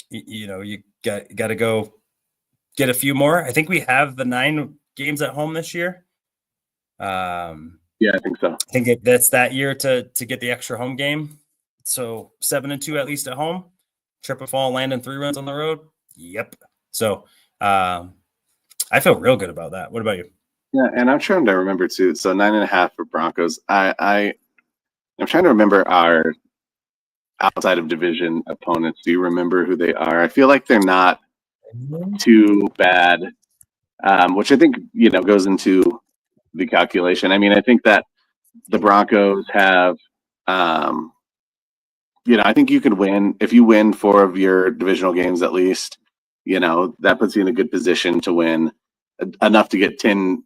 you got to go get a few more. I think we have the 9 games at home this year. Yeah, I think so. I think that's that year to get the extra home game. So 7-2 at least at home. Trip and fall, land in 3 runs on the road. Yep. So I feel real good about that. What about you? Yeah, and I'm trying to remember too. So 9.5 for Broncos. I'm trying to remember our outside of division opponents. Do you remember who they are? I feel like they're not too bad, which I think goes into the calculation. I mean, I think that the Broncos have. I think you could win if you win 4 of your divisional games at least. That puts you in a good position to win enough to get 10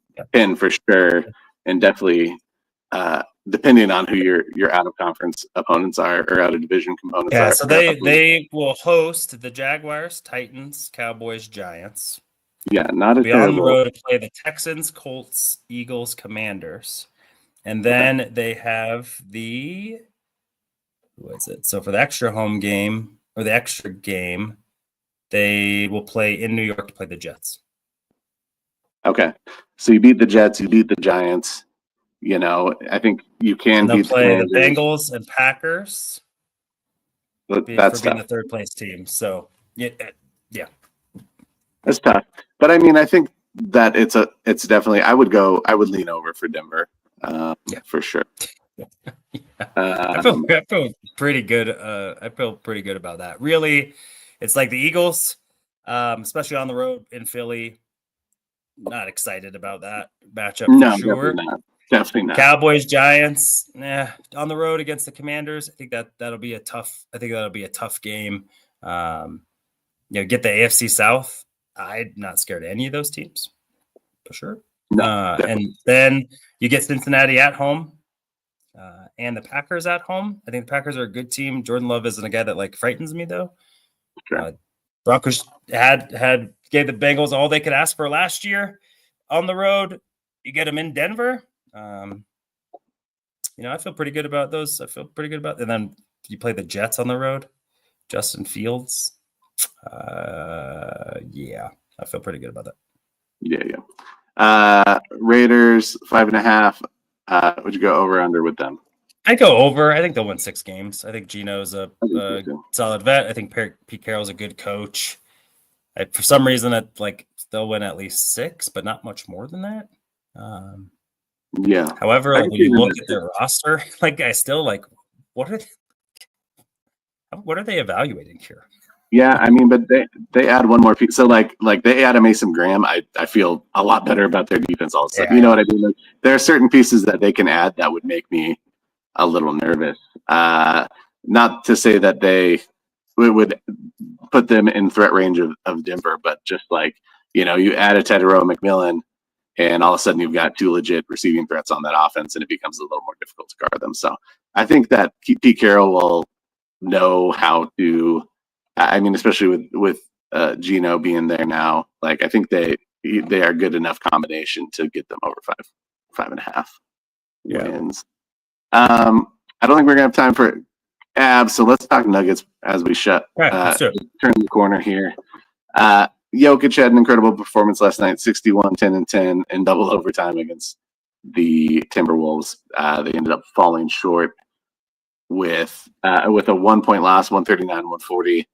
for sure, and definitely depending on who your out of conference opponents are or out of division components are. Yeah, so they will host the Jaguars, Titans, Cowboys, Giants. Yeah, not a be on the road to play the Texans, Colts, Eagles, Commanders, and then they have the. Who is it? So for the extra home game or the extra game, they will play in New York to play the Jets. Okay. So you beat the Jets, you beat the Giants. I think you can beat play the Bengals and Packers. That's for being the 3rd place team. So yeah. That's tough. But I mean, I think that it's definitely I would lean over for Denver. For sure. I feel pretty good. I feel pretty good about that. Really, it's like the Eagles, especially on the road in Philly. Not excited about that matchup for sure. Definitely not. Cowboys, Giants, on the road against the Commanders. I think that'll be a tough. I think that'll be a tough game. Get the AFC South. I'm not scared of any of those teams, for sure. And then you get Cincinnati at home. And the Packers at home. I think the Packers are a good team. Jordan Love isn't a guy that frightens me though. Sure. Broncos gave the Bengals all they could ask for last year on the road. You get them in Denver. I feel pretty good about those. And then you play the Jets on the road. Justin Fields. I feel pretty good about that. Yeah. Raiders 5.5. Would you go over or under with them? I go over. I think they'll win 6 games. I think Gino's a solid vet. I think Pete Carroll's a good coach. For some reason, they'll win at least 6, but not much more than that. However, when you look at their roster, I still what are they evaluating here? Yeah, I mean, but they add one more piece. So they add a Mason Graham. I feel a lot better about their defense also. Yeah. You know what I mean? There are certain pieces that they can add that would make me a little nervous. Not to say that we would put them in threat range of Denver, but just you add a Tedero McMillan, and all of a sudden you've got 2 legit receiving threats on that offense, and it becomes a little more difficult to guard them. So I think that Pete Carroll will know how to. I mean, especially with Gino being there now, I think they are good enough combination to get them over 5.5 wins. I don't think we're gonna have time for abs, so let's talk Nuggets as we turn the corner here. Jokic had an incredible performance last night, 61, 10, and 10 in double overtime against the Timberwolves. They ended up falling short with a 1-point loss, 139-140.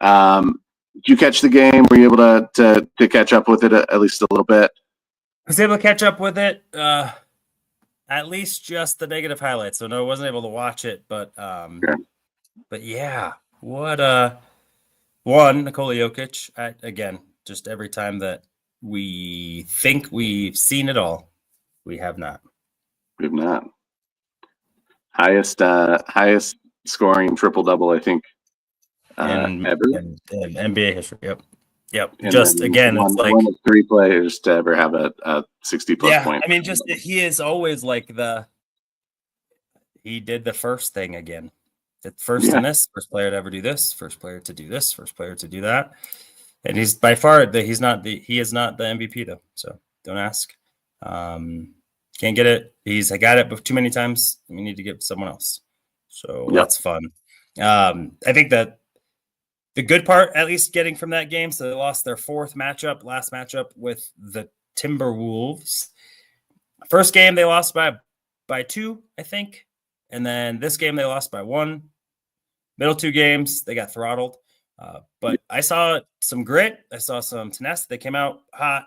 Did you catch the game? Were you able to catch up with it at least a little bit? I was able to catch up with it, at least just the negative highlights. So no, I wasn't able to watch it, but yeah, what Nikola Jokic. Again, just every time that we think we've seen it all, we have not. We have not. Highest scoring triple-double, I think, ever in NBA history. Yep. And just again, it's one of 3 players to ever have a 60+ point. I mean, he is always he did the first thing again. The first in this, first player to ever do this, first player to do this, first player to do that. And he's by far he is not the MVP though. So don't ask. Can't get it. I got it too many times. We need to give someone else. So that's fun. I think that the good part, at least getting from that game, so they lost their last matchup with the Timberwolves. First game they lost by 2, I think. And then this game they lost by 1. Middle 2 games, they got throttled. But I saw some grit. I saw some tenacity. They came out hot.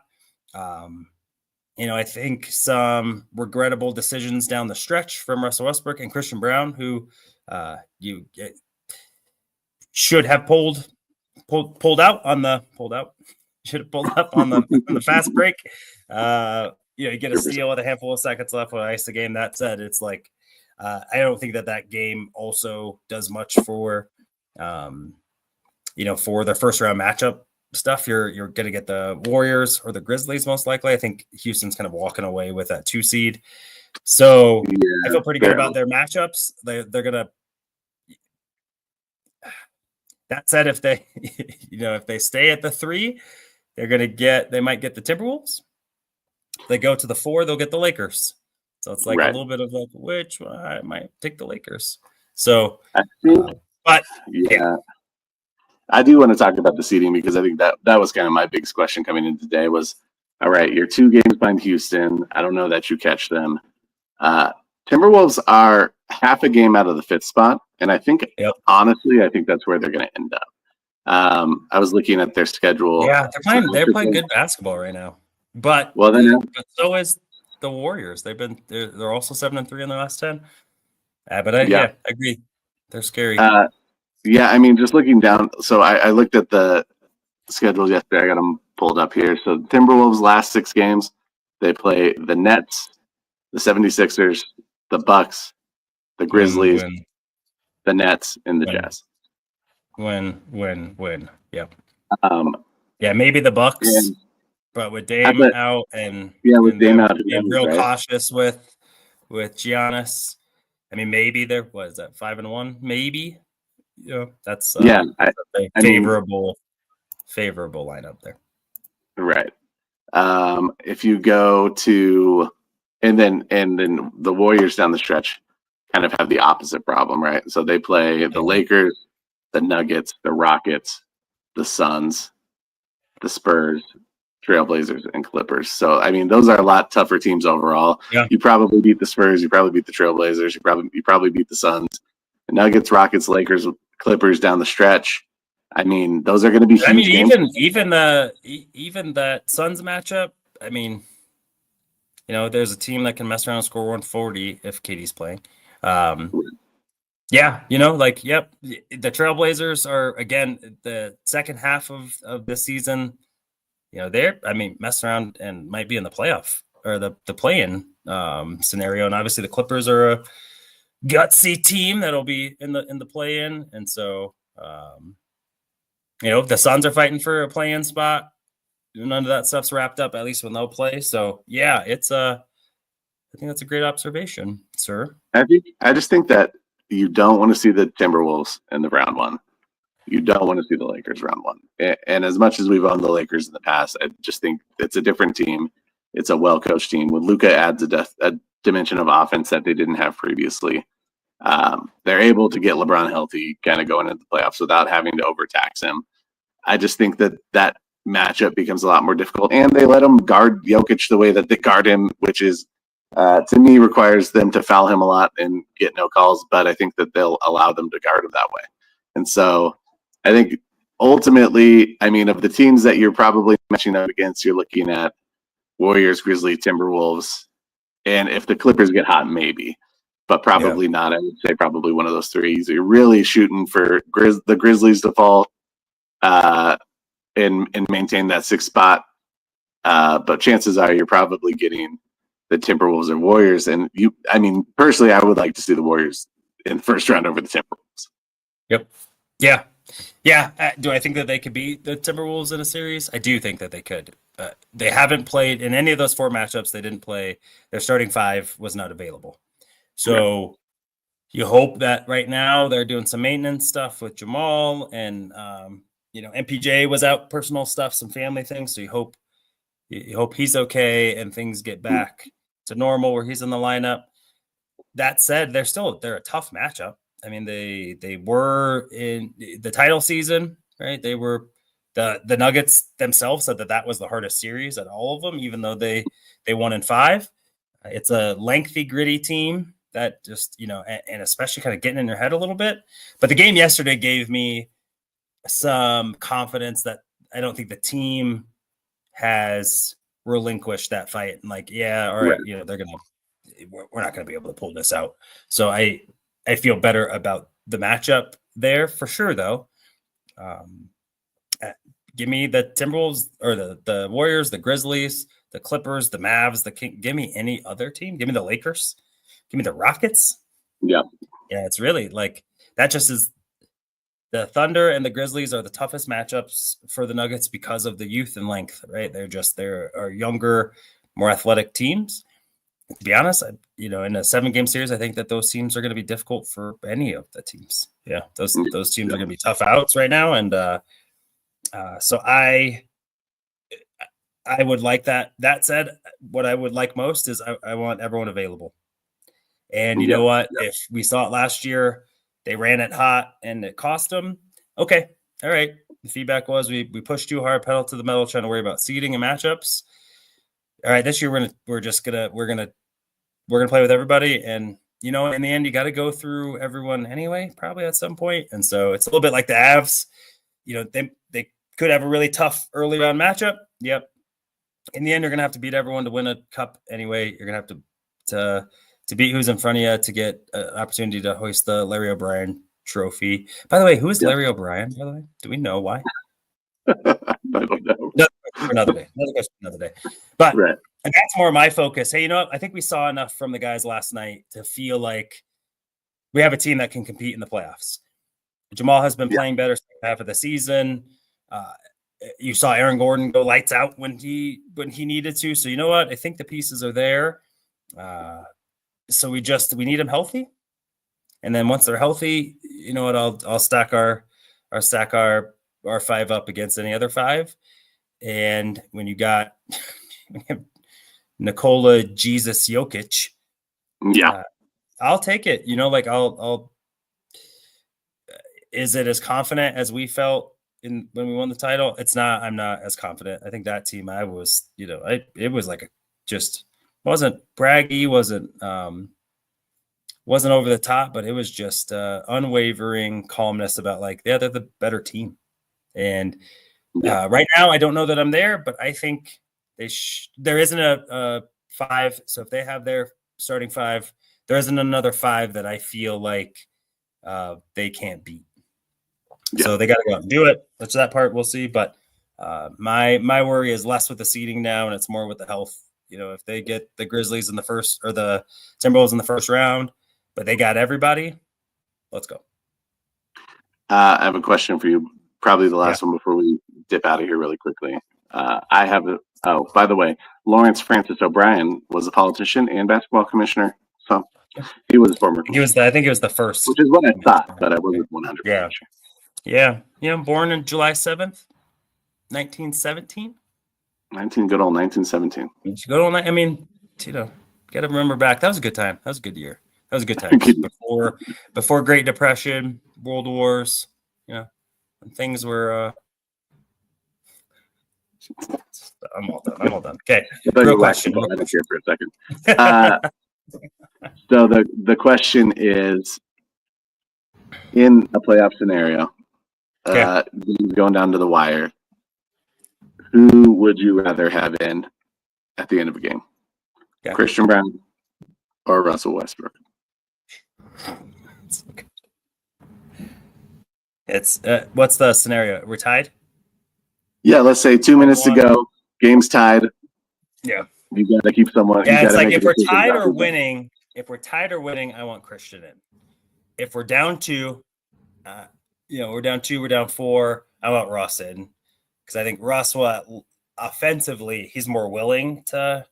I think some regrettable decisions down the stretch from Russell Westbrook and Christian Brown, who should have pulled out. Should have pulled up on the fast break. You get a steal with a handful of seconds left when I ice the game. That said, it's like I don't think that game also does much for for the first round matchup stuff. You're going to get the Warriors or the Grizzlies most likely. I think Houston's kind of walking away with that 2 seed. So I feel pretty good about their matchups. They're going to. That said, if they if they stay at the 3, they might get the Timberwolves. If they go to the 4, they'll get the Lakers. So it's like a little bit of like which one, I might take the Lakers. So, I do want to talk about the seeding because I think that was kind of my biggest question coming in today was, all right, you're 2 games behind Houston. I don't know that you catch them. Timberwolves are half a game out of the 5th spot, and I think honestly, I think that's where they're going to end up. I was looking at their schedule. Yeah, they're playing good basketball right now. But so is the Warriors. They're also 7-3 in their last 10. But I agree. They're scary. I mean, just looking down. So I looked at the schedules yesterday. I got them pulled up here. So Timberwolves' last 6 games, they play the Nets, the 76ers, the Bucks, the Grizzlies, the Nets, and the Jazz. Win. Yep. Maybe the Bucks, but with Dame out and Dame out, being real cautious with Giannis. I mean, maybe they're 5-1, maybe. That's a favorable lineup there. Right. If you go to and then the Warriors down the stretch kind of have the opposite problem, right? So they play the Lakers, the Nuggets, the Rockets, the Suns, the Spurs, Trailblazers, and Clippers. So I mean, those are a lot tougher teams overall. Yeah. You probably beat the Spurs, you probably beat the Trailblazers, you probably beat the Suns. The Nuggets, Rockets, Lakers, Clippers down the stretch. I mean, those are going to be huge games. even that Suns matchup. I mean, there's a team that can mess around and score 140 if KD's playing. The Trailblazers are, again, the second half of this season, they're, mess around and might be in the playoff or the play-in scenario. And obviously the Clippers are a gutsy team that'll be in the play-in. And so, the Suns are fighting for a play-in spot. None of that stuff's wrapped up, at least when they'll play. So I think that's a great observation, sir. I just think that you don't want to see the Timberwolves in the round 1. You don't want to see the Lakers round 1. And as much as we've owned the Lakers in the past, I just think it's a different team. It's a well-coached team. When Luka adds a dimension of offense that they didn't have previously, they're able to get LeBron healthy, kind of going into the playoffs without having to overtax him. I just think that matchup becomes a lot more difficult, and they let him guard Jokic the way that they guard him, which is to me requires them to foul him a lot and get no calls, but I think that they'll allow them to guard him that way. And so I think ultimately, of the teams that you're probably matching up against, you're looking at Warriors, Grizzlies, Timberwolves, and if the Clippers get hot, maybe, but probably not. I would say probably one of those 3. So you're really shooting for the Grizzlies to fall and maintain that 6th spot. But chances are you're probably getting the Timberwolves or Warriors. And personally, I would like to see the Warriors in the first round over the Timberwolves. Yep. Yeah. Yeah. Do I think that they could beat the Timberwolves in a series? I do think that they could. They haven't played in any of those 4 matchups. They didn't play. Their starting 5 was not available. So you hope that right now they're doing some maintenance stuff with Jamal, and MPJ was out, personal stuff, some family things. So you hope he's okay and things get back to normal where he's in the lineup. That said, they're a tough matchup. I mean, they were in the title season, right? They were the Nuggets themselves said that was the hardest series at all of them, even though they won in 5. It's a lengthy, gritty team that just, and especially kind of getting in your head a little bit. But the game yesterday gave me some confidence that I don't think the team has relinquished that fight. And like, yeah, all right, we're not going to be able to pull this out. So I feel better about the matchup there for sure, though. Give me the Timberwolves or the Warriors, the Grizzlies, the Clippers, the Mavs, the King. Give me any other team. Give me the Lakers. Give me the Rockets. Yeah. Yeah, it's really like that just is the Thunder and the Grizzlies are the toughest matchups for the Nuggets because of the youth and length, right? They're younger, more athletic teams. To be honest, in a 7-game series, I think that those teams are going to be difficult for any of the teams. Yeah, those teams are going to be tough outs right now. And so I would like that. That said, what I would like most is I want everyone available. And you know what? Yeah. If we saw it last year, they ran it hot and it cost them. Okay. All right. The feedback was we pushed too hard, pedal to the metal, trying to worry about seeding and matchups. All right. This year we're gonna play with everybody. And in the end, you got to go through everyone anyway, probably at some point. And so it's a little bit like the Avs. They could have a really tough early round matchup. Yep. In the end, you're gonna have to beat everyone to win a cup anyway. You're gonna have to beat who's in front of you to get an opportunity to hoist the Larry O'Brien trophy. By the way, who is Larry O'Brien, by the way? Do we know why? I don't know. Another day. But right. And that's more my focus. Hey, I think we saw enough from the guys last night to feel like we have a team that can compete in the playoffs. Jamal has been playing better half of the season. You saw Aaron Gordon go lights out when he needed to. So you know what? I think the pieces are there. So we need them healthy, and then once they're healthy, you know what? I'll stack our 5 up against any other 5, and when you got Nikola Jesus Jokic, I'll take it. I'll. Is it as confident as we felt when we won the title? It's not. I'm not as confident. I think that team, I was. It was like wasn't braggy, wasn't over the top, but it was just unwavering calmness about they're the better team. And right now, I don't know that I'm there, but I think there isn't a 5. So if they have their starting 5, there isn't another 5 that I feel like they can't beat. Yeah. So they got to go out and do it. That's that part we'll see. But my worry is less with the seeding now, and it's more with the health. If they get the Grizzlies in the first or the Timberwolves in the first round, but they got everybody, let's go. I have a question for you. Probably the last one before we dip out of here really quickly. By the way, Lawrence Francis O'Brien was a politician and basketball commissioner. So he was a former commissioner. I think he was the first. Which is what I thought, but I wasn't 100% sure. Yeah. Born on July 7th, 1917. Good old 1917. Good old. I mean, got to remember back. That was a good time. That was a good year. That was a good time. Before Great Depression, World Wars. When things were. I'm all done. Okay. Real question. I don't care for a second. So the question is, in a playoff scenario, going down to the wire, who would you rather have in at the end of a game? Okay. Christian Brown or Russell Westbrook? It's what's the scenario? We're tied? Yeah, let's say 2 minutes to go. Game's tied. Yeah. You got to keep someone. Yeah, it's like if we're tied or winning, I want Christian in. If we're down 2, we're down 2, we're down 4, I want Russ in. Because I think Russ, offensively, he's more willing to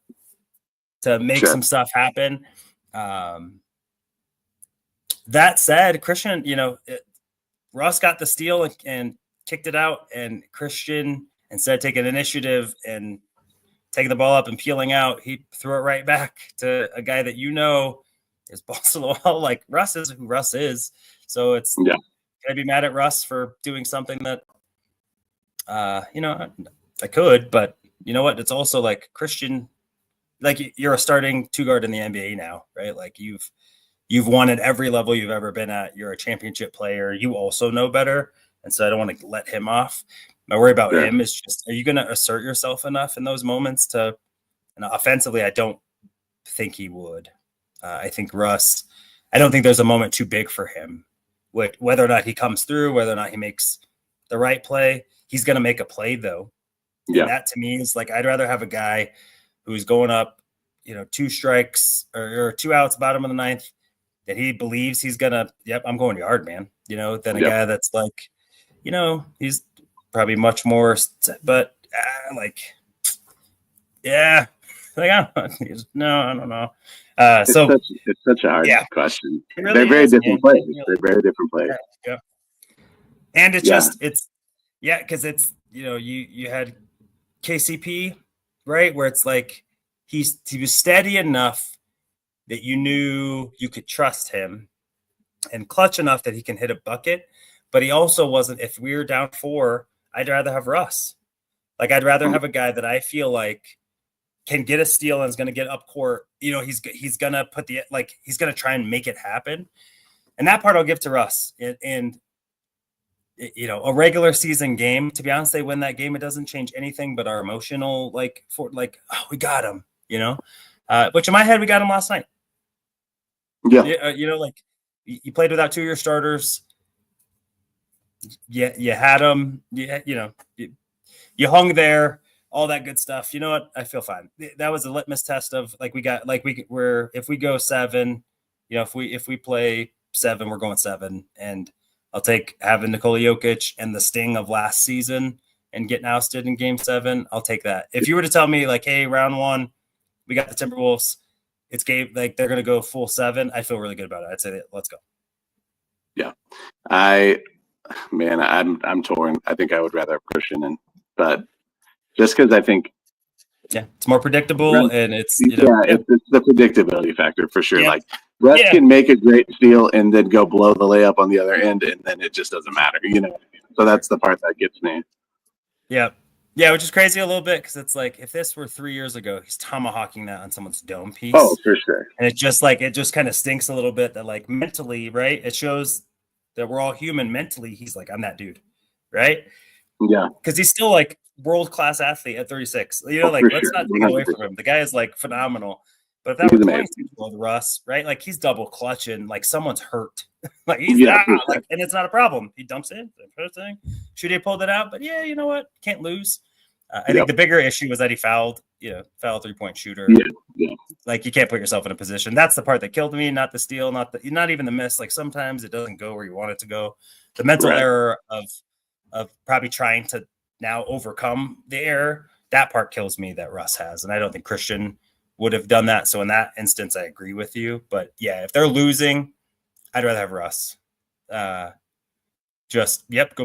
make some stuff happen. That said, Christian, Russ got the steal and kicked it out, and Christian, instead of taking initiative and taking the ball up and peeling out, he threw it right back to a guy that is balls to the wall. Like, Russ is who Russ is. So it's can I be mad at Russ for doing something that I could, but you know what? It's also like Christian, like you're a starting 2-guard in the NBA now, right? Like you've won at every level you've ever been at. You're a championship player. You also know better. And so I don't want to let him off. My worry about him is just, are you going to assert yourself enough in those moments to, offensively, I don't think he would. I think Russ, I don't think there's a moment too big for him. Whether or not he comes through, whether or not he makes the right play, he's going to make a play though. Yeah. And that to me is like, I'd rather have a guy who's going up, 2 strikes or 2 outs, bottom of the 9th, that he believes he's going to, I'm going yard, man, than a guy that's like, he's probably much more, but I don't know. It's such a hard question. Really they're very different players. They're very different players. Yeah. And it's because it's, you had KCP, right? Where it's like, he was steady enough that you knew you could trust him, and clutch enough that he can hit a bucket. But he also wasn't, if we were down 4, I'd rather have Russ. Like, I'd rather have a guy that I feel like can get a steal and is going to get up court. He's going to put he's going to try and make it happen. And that part I'll give to Russ. And a regular season game, to be honest, they win that game. It doesn't change anything but our emotional, we got him, which in my head, we got him last night. Yeah. You played without 2 of your starters. Yeah. You had them, you hung there, all that good stuff. You know what? I feel fine. That was a litmus test of if we go 7, if we play 7, we're going 7. And I'll take having Nikola Jokic and the sting of last season and getting ousted in game 7. I'll take that. If you were to tell me hey, round 1, we got the Timberwolves, it's game, they're going to go full 7, I feel really good about it. I'd say let's go. Yeah. I'm torn. I think I would rather have Christian but just because I think it's more predictable and it's it's the predictability factor for sure. Yeah. Russ can make a great steal and then go blow the layup on the other end, and then it just doesn't matter, So that's the part that gets me. Yeah, which is crazy a little bit because it's like if this were 3 years ago, he's tomahawking that on someone's dome piece. Oh, for sure. And it just kind of stinks a little bit that mentally, right? It shows that we're all human. Mentally, he's I'm that dude, right? Yeah, because he's still world-class athlete at 36. Let's not take away from him. The guy is phenomenal. But if that were 22-year-old Russ, right? He's double clutching, someone's hurt. And it's not a problem. He dumps in, first thing. Should he have pulled it out? But yeah, you know what? Can't lose. I think the bigger issue was that he fouled, foul 3-point shooter. Yeah. You can't put yourself in a position. That's the part that killed me, not the steal, not even the miss. Sometimes it doesn't go where you want it to go. The mental error of probably trying to now overcome the error, that part kills me that Russ has. And I don't think Christian would have done that. So in that instance, I agree with you. But yeah, if they're losing, I'd rather have Russ. Go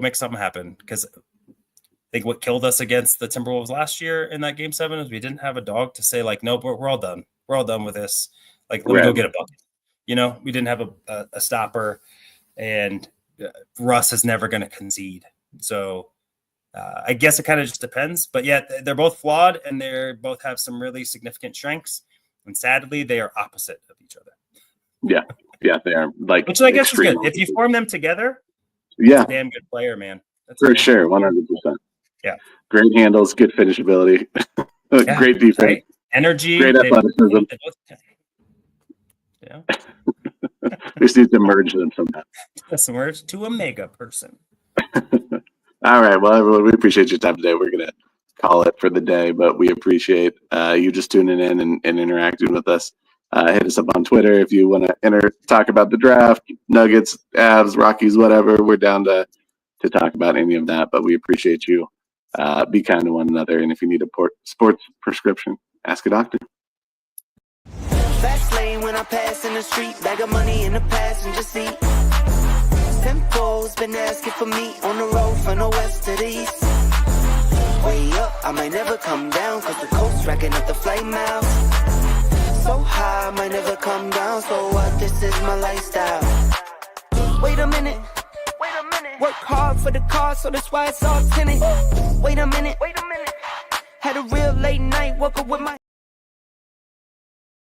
make something happen. Because I think what killed us against the Timberwolves last year in that game 7 is we didn't have a dog to say no, but we're all done. We're all done with this. Let me go get a bucket. We didn't have a stopper, and Russ is never going to concede. So I guess it kind of just depends, but yeah, they're both flawed and they both have some really significant strengths. And sadly, they are opposite of each other. Yeah, they are which I guess is good. If you form them together, it's a damn good player, man. That's for sure, 100%. Yeah, great handles, good finishability, great defense, right? Energy, great athleticism. Yeah, we just need to merge them somehow. Merge to a mega person. All right. Well, everyone, we appreciate your time today. We're going to call it for the day, but we appreciate you just tuning in and interacting with us. Hit us up on Twitter if you want to talk about the draft, Nuggets, Avs, Rockies, whatever. We're down to talk about any of that, but we appreciate you. Be kind to one another. And if you need a sports prescription, ask a doctor. Fast lane when I pass in the street, bag of money in the passenger seat. Tempo's been asking for me on the road from the west to the east. Way up, I might never come down, cause the coast's racking up the flight miles. So high, I might never come down, so what, this is my lifestyle. Wait a minute, work hard for the car, so that's why it's all tinted. Wait a minute, had a real late night, woke up with my